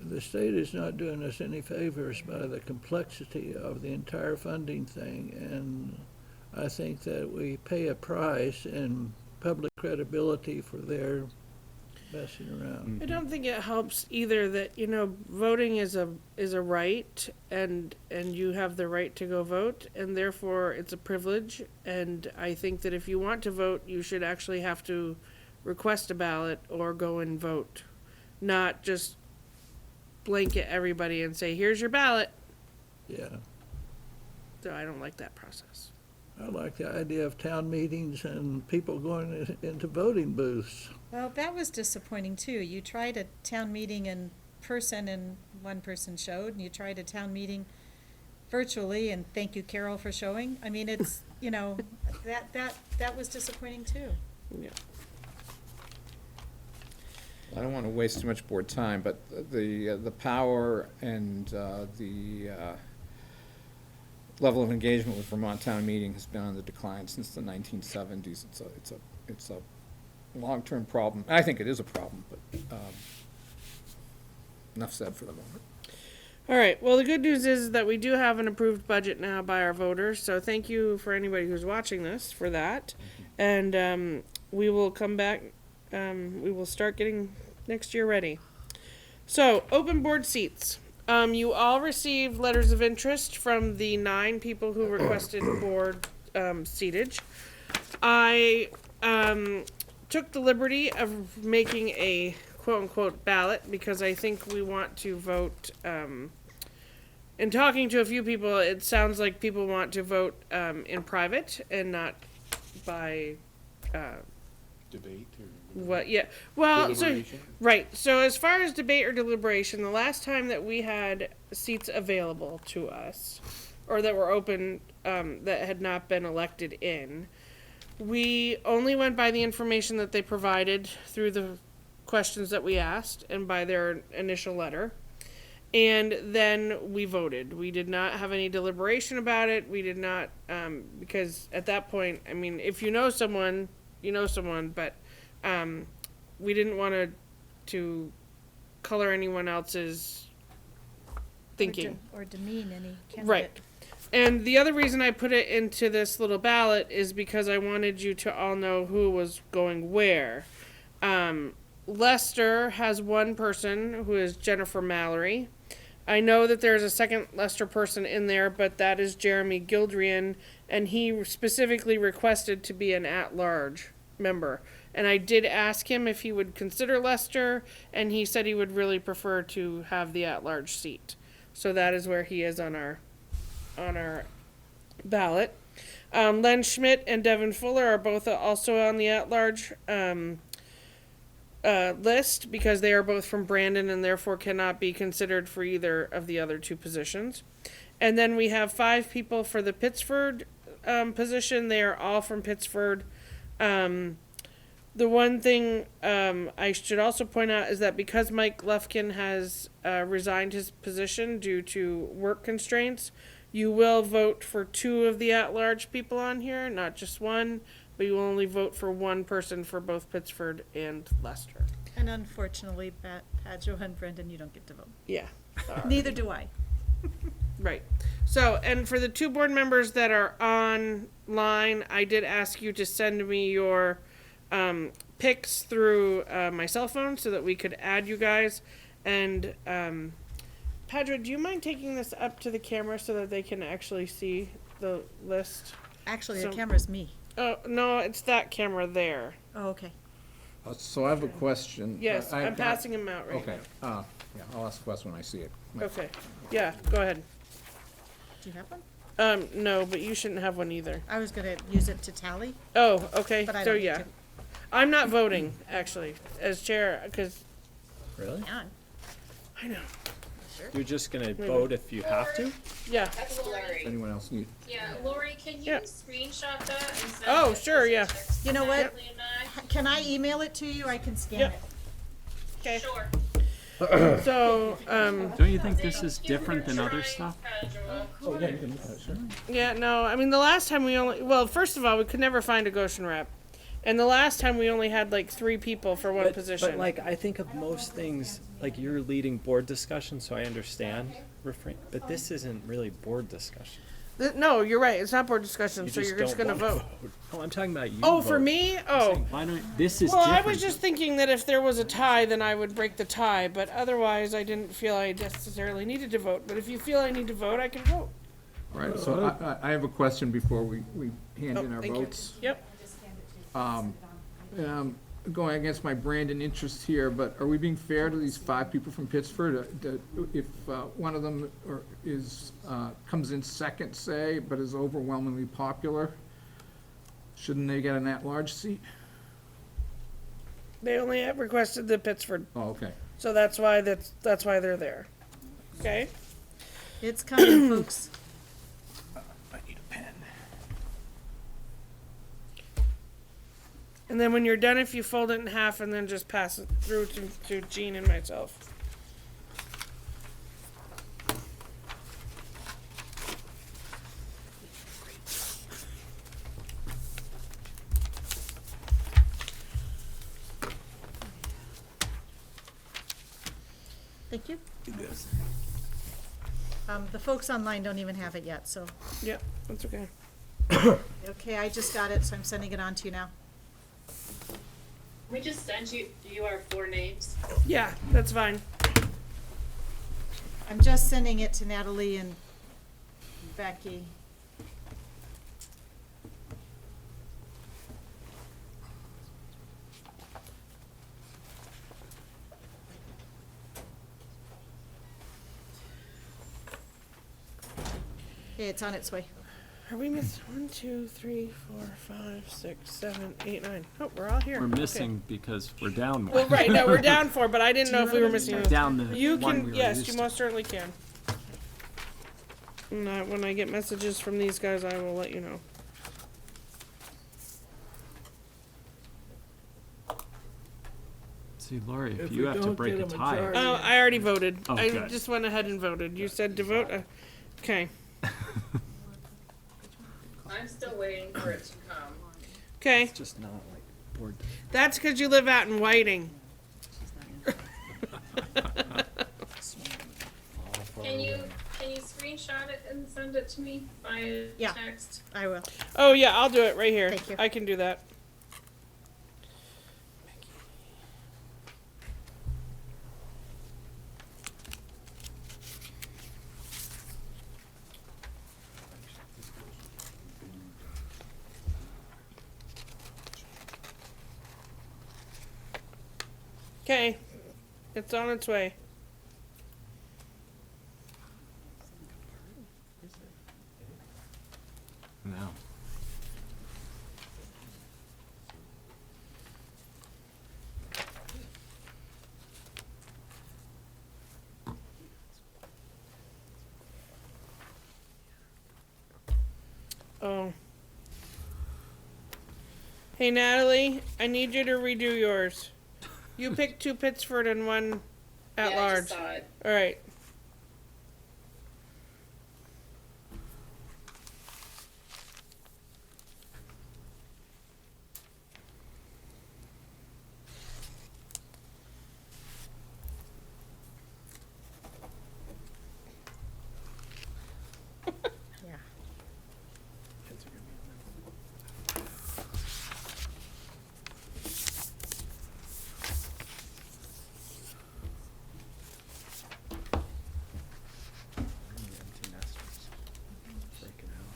S12: The state is not doing us any favors by the complexity of the entire funding thing, and I think that we pay a price in public credibility for their messing around.
S1: I don't think it helps either that, voting is a right, and you have the right to go vote, and therefore it's a privilege, and I think that if you want to vote, you should actually have to request a ballot or go and vote. not just blanket everybody and say, here's your ballot.
S12: Yeah.
S1: So I don't like that process.
S12: I like the idea of town meetings and people going into voting booths.
S4: Well, that was disappointing too. You tried a town meeting in person and one person showed, and you tried a town meeting virtually, and thank you, Carol, for showing. I mean, it's, you know, that was disappointing too.
S1: Yeah.
S13: I don't want to waste too much board time, but the power and the level of engagement with Vermont Town Meeting has been on the decline since the 1970s. It's a long-term problem. I think it is a problem, but enough said for the moment.
S1: All right. Well, the good news is that we do have an approved budget now by our voters. So thank you for anybody who's watching this for that. And we will come back. We will start getting next year ready. So open board seats. You all received letters of interest from the 9 people who requested board seatage. I took the liberty of making a quote-unquote ballot because I think we want to vote. In talking to a few people, it sounds like people want to vote in private and not by
S6: Debate or?
S1: what? Yeah. Well, so
S6: Deliberation?
S1: right. So as far as debate or deliberation, the last time that we had seats available to us, or that were open, that had not been elected in, we only went by the information that they provided through the questions that we asked and by their initial letter. And then we voted. We did not have any deliberation about it. We did not, because at that point, I mean, if you know someone, you know someone, but we didn't want to color anyone else's thinking.
S4: Or demean any candidate.
S1: Right. And the other reason I put it into this little ballot is because I wanted you to all know who was going where. Leicester has one person who is Jennifer Mallory. I know that there's a second Leicester person in there, but that is Jeremy Gildrian, and he specifically requested to be an at-large member. And I did ask him if he would consider Leicester, and he said he would really prefer to have the at-large seat. So that is where he is on our ballot. Len Schmidt and Devin Fuller are both also on the at-large list because they are both from Brandon and therefore cannot be considered for either of the other 2 positions. And then we have 5 people for the Pittsford position. They are all from Pittsford. The one thing I should also point out is that because Mike Lufkin has resigned his position due to work constraints, you will vote for 2 of the at-large people on here, not just 1, but you will only vote for 1 person for both Pittsford and Leicester.
S4: And unfortunately, Padjo and Brendan, you don't get to vote.
S1: Yeah.
S4: Neither do I.
S1: Right. So, and for the 2 board members that are online, I did ask you to send me your pics through my cell phone so that we could add you guys. And Padra, do you mind taking this up to the camera so that they can actually see the list?
S4: Actually, the camera's me.
S1: Oh, no, it's that camera there.
S4: Oh, okay.
S13: So I have a question.
S1: Yes, I'm passing them out right
S13: Okay, yeah, I'll ask a question when I see it.
S1: now. Okay. Yeah, go ahead.
S4: Do you have one?
S1: No, but you shouldn't have one either.
S4: I was gonna use it to tally.
S1: Oh, okay.
S4: But I
S1: So,
S4: don't need
S1: yeah.
S4: to.
S1: I'm not voting, actually, as chair, because
S2: Really?
S4: Yeah.
S1: I know.
S2: You're just gonna vote if you have to?
S1: Yeah.
S9: That's Lori.
S13: Anyone else need?
S9: Yeah, Lori, can you
S1: Yeah.
S9: screenshot that and send
S1: Oh,
S9: it
S1: sure,
S9: to
S1: yeah.
S9: text
S4: You know what?
S9: Natalie and I?
S4: Can I email it to you? I can scan
S1: Yep.
S4: it.
S1: Okay.
S9: Sure.
S1: So,
S2: Don't you think this is different than other stuff?
S13: Oh, yeah, you can look at it, sure.
S1: yeah, no, I mean, the last time well, first of all, we could never find a Goshen rep. And the last time we only had like 3 people for one position.
S2: But like, I think of most things, like you're leading board discussion, so I understand refrain, but this isn't really board discussion.
S1: No, you're right. It's not board discussion,
S2: You
S1: so you're just
S2: don't
S1: gonna
S2: wanna
S1: vote.
S2: Oh, I'm talking about you.
S1: Oh, for
S2: voting.
S1: me?
S2: I'm
S1: Oh.
S2: saying, why don't, this is
S1: Well,
S2: different.
S1: I was just thinking that if there was a tie, then I would break the tie, but otherwise I didn't feel I necessarily needed to vote. But if you feel I need to vote, I can vote.
S13: All right, so I have a question before we hand in our
S1: Thank you.
S13: votes.
S1: Yep.
S13: going against my Brandon interest here, but are we being fair to these 5 people from Pittsford? If one of them comes in second, say, but is overwhelmingly popular, shouldn't they get an at-large seat?
S1: They only have requested the Pittsford,
S13: Oh, okay.
S1: so that's why they're there. Okay?
S4: It's coming, folks.
S13: I need a pen.
S1: And then when you're done, if you fold it in half and then just pass it through to Jean and myself.
S4: Thank you. The folks online don't even have it yet, so.
S1: Yep, that's okay.
S4: Okay, I just got it, so I'm sending it on to you now.
S9: We just sent you our 4 names.
S1: Yeah, that's fine.
S4: I'm just sending it to Natalie and Becky. Okay, it's on its way.
S1: Are we missing 1, 2, 3, 4, 5, 6, 7, 8, 9? Oh, we're all here.
S2: We're
S1: Okay.
S2: missing because we're down one.
S1: Well, right, no, we're down 4, but I didn't know if we were missing.
S2: Down the
S1: You
S2: one
S1: can,
S2: we were
S1: yes,
S2: used
S1: you
S2: to.
S1: most certainly can. And when I get messages from these guys, I will let you know.
S2: See, Lori, if
S12: If
S2: you
S12: we
S2: have to
S12: don't
S2: break
S12: get
S2: a
S12: a
S2: tie.
S12: majority-
S1: Oh, I already voted.
S2: Oh,
S1: I
S2: good.
S1: just went ahead and voted. You said to vote? Okay.
S9: I'm still waiting for it to come.
S1: Okay.
S2: It's just not like board.
S1: That's because you live out in Whiting.
S9: Can you screenshot it and send it to me by
S4: Yeah.
S9: text?
S4: I will.
S1: Oh, yeah, I'll do it right here.
S4: Thank you.
S1: I can do that. Okay, it's on its way.
S2: No.
S1: Oh. Hey, Natalie, I need you to redo yours. You picked 2 Pittsford and 1 at
S9: Yeah, I
S1: large.
S9: just saw it.
S1: All right.
S4: Yeah.
S2: Empty nesters. Breaking out.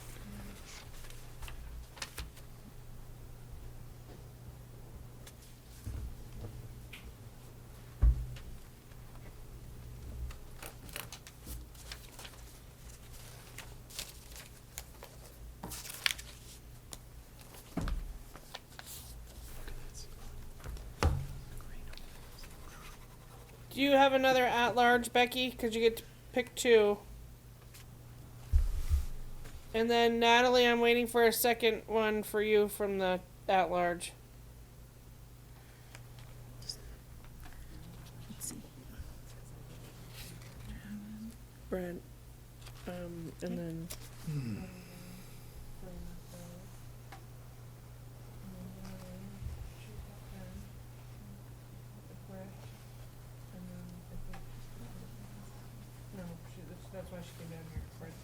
S1: Do you have another at-large, Becky? Because you get to pick 2. And then Natalie, I'm waiting for a second one for you from the at-large.
S4: Let's see.
S1: Brent. And then. No, that's why she came down here. Brent.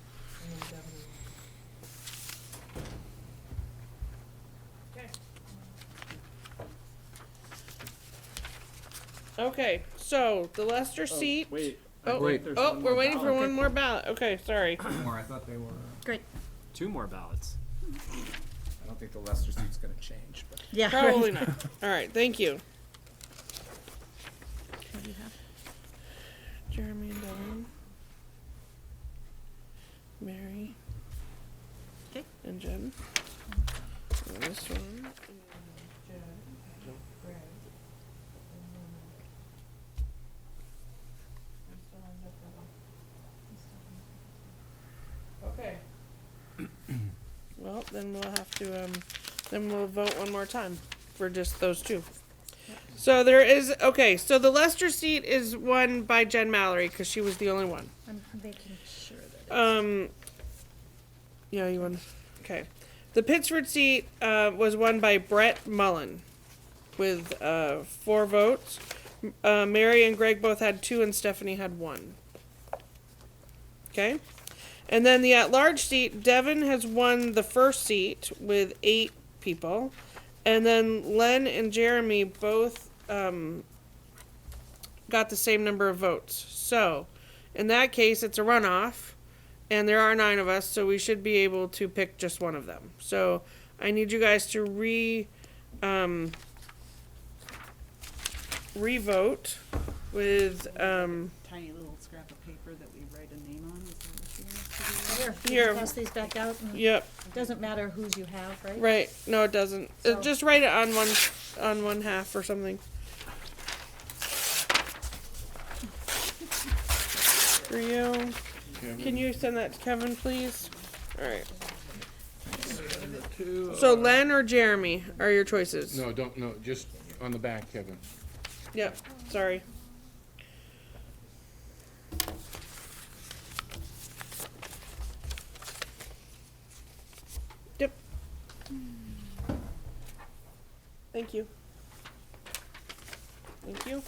S1: And then Devin. Okay. Okay, so the Lester seat.
S2: Wait.
S1: Oh,
S13: Wait.
S1: we're waiting for one more ballot. Okay, sorry.
S13: More, I thought they were.
S4: Great.
S2: 2 more ballots.
S13: I don't think the Leicester seat's gonna change, but.
S4: Yeah.
S1: Probably
S4: right.
S1: not. All right, thank you.
S4: What do you have?
S1: Jeremy and Devin. Mary.
S4: Okay.
S1: And Jen. And this one. And Jen. Greg. Okay. Well, then we'll have to, then we'll vote one more time for just those two. So there is, okay, so the Leicester seat is won by Jen Mallory, because she was the only one.
S4: I'm making sure that
S1: Yeah, you won. Okay. The Pittsford seat was won by Brett Mullen with 4 votes. Mary and Greg both had 2 and Stephanie had 1. Okay. And then the at-large seat, Devin has won the first seat with 8 people. And then Len and Jeremy both got the same number of votes. So, in that case, it's a runoff. And there are 9 of us, so we should be able to pick just one of them. So, I need you guys to re-vote with,
S7: Tiny little scrap of paper that we write a name on, is that what you want us to do?
S4: Here,
S1: Here.
S4: pass these back out. And
S1: yep,
S4: It doesn't matter whose you have, right?
S1: right. No, it doesn't.
S4: So-
S1: Just write it on one half or something. For you. Can you send that to Kevin, please? All right. So Len or Jeremy are your choices.
S6: No, don't, no, just on the back, Kevin.
S1: Yep. Sorry. Yep. Thank you. Thank you.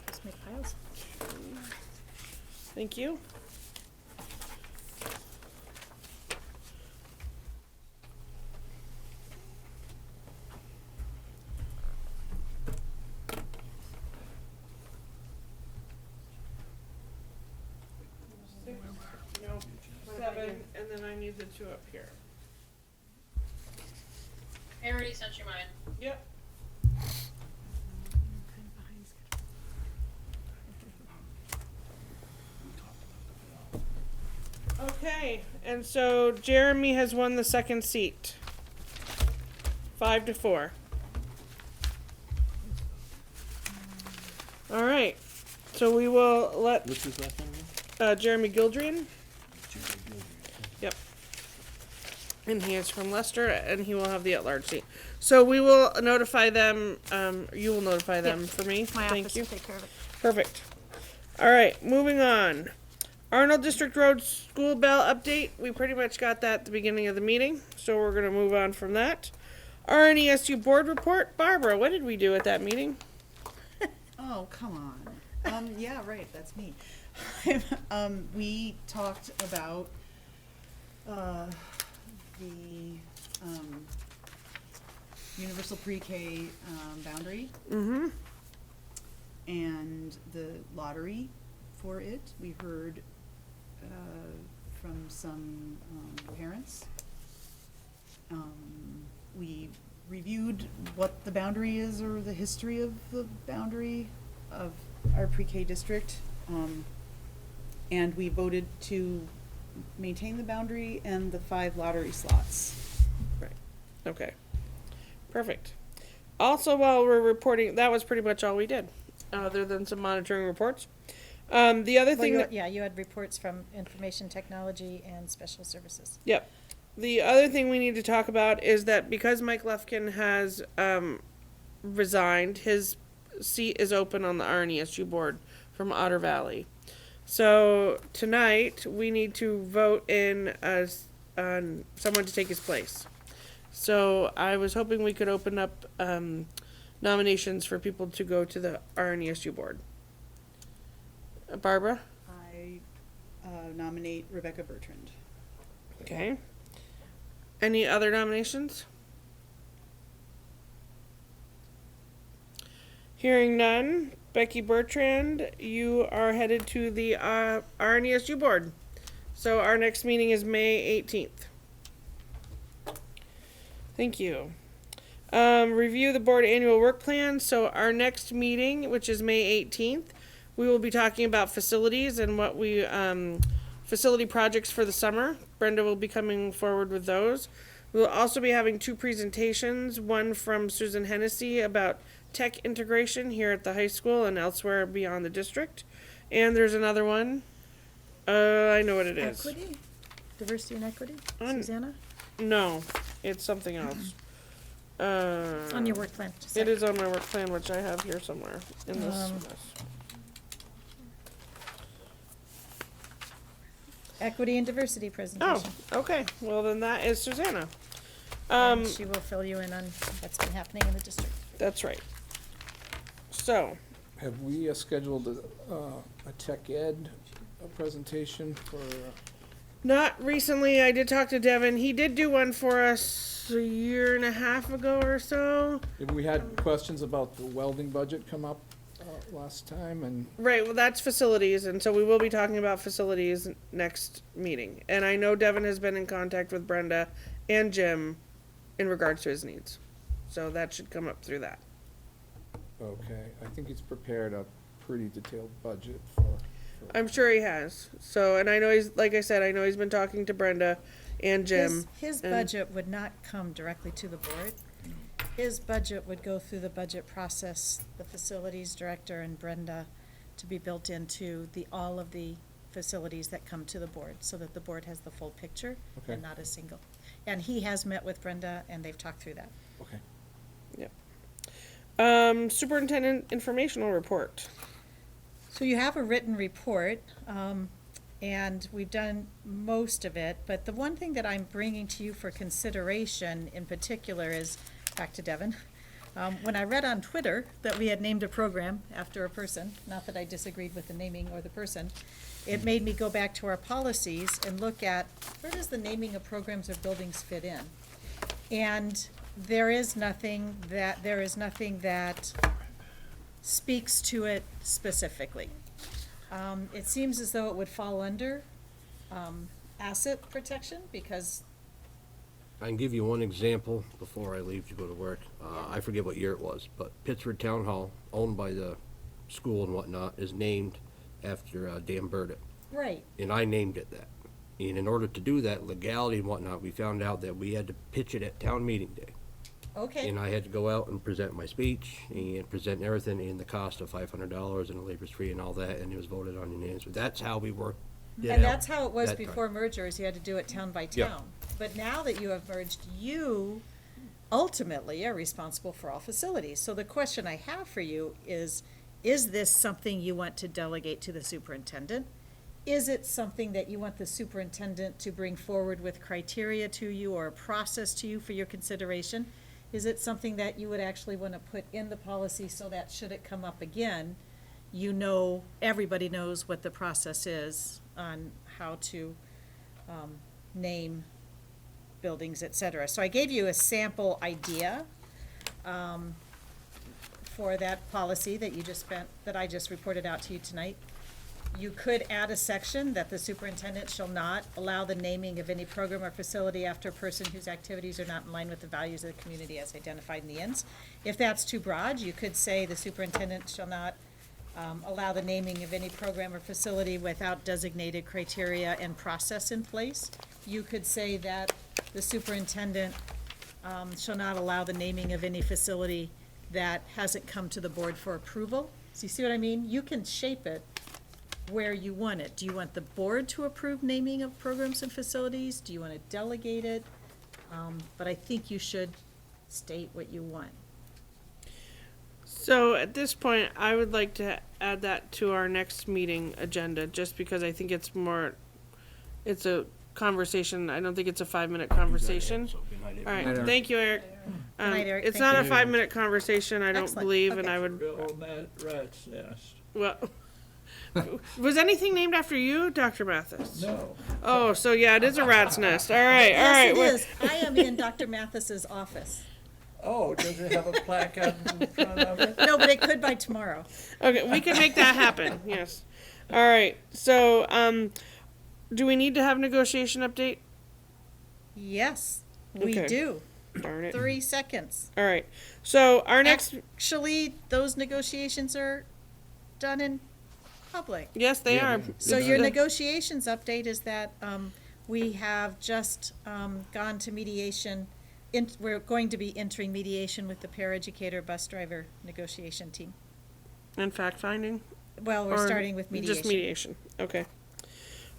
S4: Just make piles.
S1: Thank you. No, 7, and then I need the 2 up here.
S5: I already sent you mine.
S1: Yep. Okay, and so Jeremy has won the second seat. 5-4. All right, so we will let
S6: What's his last name?
S1: Jeremy Gildrian. Yep. And he is from Leicester, and he will have the at-large seat. So we will notify them. You will notify them
S4: Yep.
S1: for me.
S4: My
S1: Thank
S4: office
S1: you.
S4: will take care of it.
S1: Perfect. All right, moving on. Arnold District Road School Bell update. We pretty much got that at the beginning of the meeting, so we're going to move on from that. RNESU board report. Barbara, what did we do at that meeting?
S7: Oh, come on. Yeah, right, that's me. We talked about, the, universal pre-K, boundary
S1: Mm-hmm.
S7: and the lottery for it. We heard, from some, parents. We reviewed what the boundary is or the history of the boundary of our pre-K district. And we voted to maintain the boundary and the 5 lottery slots.
S1: Right. Okay. Perfect. Also, while we're reporting, that was pretty much all we did, other than some monitoring reports. The other
S4: Well,
S1: thing that,
S4: you had reports from information technology and special services.
S1: yep. The other thing we need to talk about is that because McLoughlin has resigned, his seat is open on the RNESU board from Otter Valley. So tonight we need to vote in on someone to take his place. So I was hoping we could open up nominations for people to go to the RNESU board. Barbara?
S7: I nominate Rebecca Bertrand.
S1: Okay. Any other nominations? Hearing none, Becky Bertrand, you are headed to the RNESU board. So our next meeting is May 18th. Thank you. Review the board annual work plan. So our next meeting, which is May 18th, we will be talking about facilities and what we, facility projects for the summer. Brenda will be coming forward with those. We'll also be having 2 presentations, one from Susan Hennessy about tech integration here at the high school and elsewhere beyond the district. And there's another one. I know what it is.
S4: Equity? Diversity and equity?
S1: On-
S4: Susanna?
S1: No, it's something else.
S4: It's on your work plan. Just
S1: It is on my work plan, which I have here somewhere in this.
S4: Equity and diversity
S1: Oh,
S4: presentation.
S1: okay. Well, then that is Susanna.
S4: And she will fill you in on what's been happening in the district.
S1: That's right. So,
S13: Have we scheduled a tech ed presentation for?
S1: not recently. I did talk to Devin. He did do one for us a year and a half ago or so.
S13: We had questions about the welding budget come up last time, and
S1: Right, well, that's facilities, and so we will be talking about facilities next meeting. And I know Devin has been in contact with Brenda and Jim in regards to his needs. So that should come up through that.
S13: okay, I think he's prepared a pretty detailed budget for
S1: I'm sure he has. So, and I know he's, like I said, I know he's been talking to Brenda and Jim.
S4: His
S1: and-
S4: budget would not come directly to the board. His budget would go through the budget process, the facilities director and Brenda, to be built into all of the facilities that come to the board, so that the board has the full picture
S13: Okay.
S4: and not a single. And he has met with Brenda and they've talked through that.
S13: Okay.
S1: Yep. Superintendent informational report.
S4: So you have a written report, and we've done most of it, but the one thing that I'm bringing to you for consideration in particular is, back to Devin, when I read on Twitter that we had named a program after a person, not that I disagreed with the naming or the person, it made me go back to our policies and look at where does the naming of programs or buildings fit in? And there is nothing that speaks to it specifically. It seems as though it would fall under asset protection, because
S14: I can give you one example before I leave to go to work. I forget what year it was, but Pittsford Town Hall, owned by the school and whatnot, is named after Dan Burdett.
S4: right,
S14: And I named it that. And in order to do that, legality and whatnot, we found out that we had to pitch it at town meeting day.
S4: okay.
S14: And I had to go out and present my speech and present everything and the cost of $500 and the labor's free and all that, and it was voted on unanimously. That's how we worked it
S4: And
S14: out
S4: that's how it was
S14: that time.
S4: before mergers, you had to do it town by
S14: Yeah.
S4: town. But now that you have merged, you ultimately are responsible for all facilities. So the question I have for you is this something you want to delegate to the superintendent? Is it something that you want the superintendent to bring forward with criteria to you or a process to you for your consideration? Is it something that you would actually want to put in the policy so that should it come up again, you know, everybody knows what the process is on how to name buildings, et cetera. So I gave you a sample idea for that policy that you just spent, that I just reported out to you tonight. You could add a section that the superintendent shall not allow the naming of any program or facility after a person whose activities are not in line with the values of the community as identified in the ends. If that's too broad, you could say the superintendent shall not allow the naming of any program or facility without designated criteria and process in place. You could say that the superintendent shall not allow the naming of any facility that hasn't come to the board for approval. So you see what I mean? You can shape it where you want it. Do you want the board to approve naming of programs and facilities? Do you want to delegate it? But I think you should state what you want.
S1: So at this point, I would like to add that to our next meeting agenda, just because I think it's a conversation. I don't think it's a 5-minute conversation.
S14: So good night,
S1: All right,
S14: everyone.
S1: thank you, Eric.
S4: night, Eric.
S1: It's
S4: Thank
S1: not
S4: you.
S1: a 5-minute conversation, I don't
S4: Excellent.
S1: believe, and
S4: Okay.
S1: I would,
S12: Build that rat's nest.
S1: well, was anything named after you, Dr. Mathis?
S12: No.
S1: Oh, so yeah, it is a rat's nest. All right, all right.
S4: Yes, it
S1: well-
S4: is. I am in Dr. Mathis's office.
S12: Oh, does it have a plaque out in front of it?
S4: No, but it could by tomorrow.
S1: Okay, we can make that happen, yes. All right, so, do we need to have negotiation update?
S4: Yes, we
S1: Okay.
S4: do.
S1: Darn it.
S4: 3 seconds.
S1: All right, so our next,
S4: Actually, those negotiations are done in public.
S1: yes, they are.
S4: So your negotiations update is that we have just gone to mediation. We're going to be entering mediation with the paraeducator bus driver negotiation team.
S1: And fact finding?
S4: Well, we're
S1: Or
S4: starting with mediation.
S1: Just mediation, okay.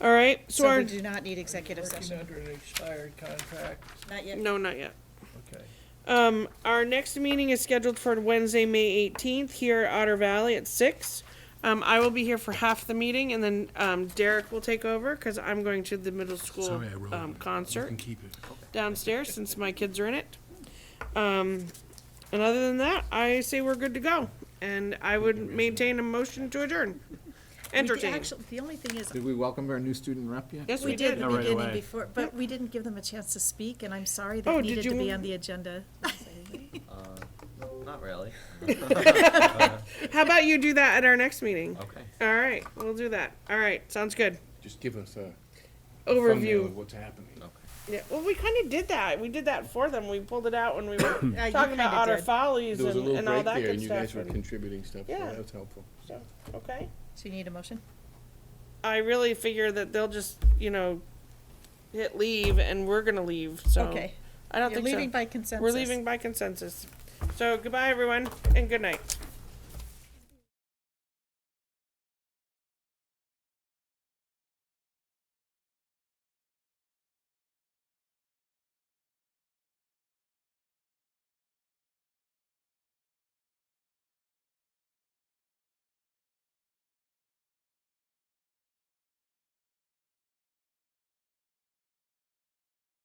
S1: All right, so
S4: So
S1: our,
S4: we do not need executive
S12: Working
S4: session.
S12: under an expired contract,
S4: Not yet.
S1: no, not yet.
S12: okay.
S1: Our next meeting is scheduled for Wednesday, May 18th, here at Otter Valley at 6. I will be here for half the meeting, and then Derek will take over, because I'm going to the middle school concert downstairs, since my kids are in it. And other than that, I say we're good to go, and I would maintain a motion to adjourn. Entertain.
S4: Actually, the only thing is,
S13: Did we welcome our new student rep yet?
S1: Yes,
S4: we did at the
S2: Yeah, right
S4: beginning
S2: away.
S4: before, but we didn't give them a chance to speak, and I'm sorry
S1: Oh,
S4: that
S1: did
S4: needed to
S1: you-
S4: be on the agenda.
S3: Not really.
S1: How about you do that at our next meeting?
S3: Okay.
S1: All right, we'll do that. All right, sounds good.
S6: Just give us a
S1: Overview.
S6: thumbnail of what's happening.
S1: Yeah, well, we kind of did that. We did that for them. We pulled it out when we were
S4: You
S1: talking about
S4: kinda
S1: Otter
S4: did.
S1: Follies
S6: There was a little
S1: and all
S6: break
S1: that
S6: there,
S1: good
S6: and you
S1: stuff.
S6: guys were
S1: and-
S6: contributing stuff, so
S1: Yeah.
S6: that was helpful.
S1: so, okay.
S4: So you need a motion?
S1: I really figure that they'll just, hit leave and we're gonna leave, so.
S4: Okay.
S1: I don't
S4: You're
S1: think so.
S4: leaving by consensus.
S1: We're leaving by consensus. So goodbye, everyone, and good night.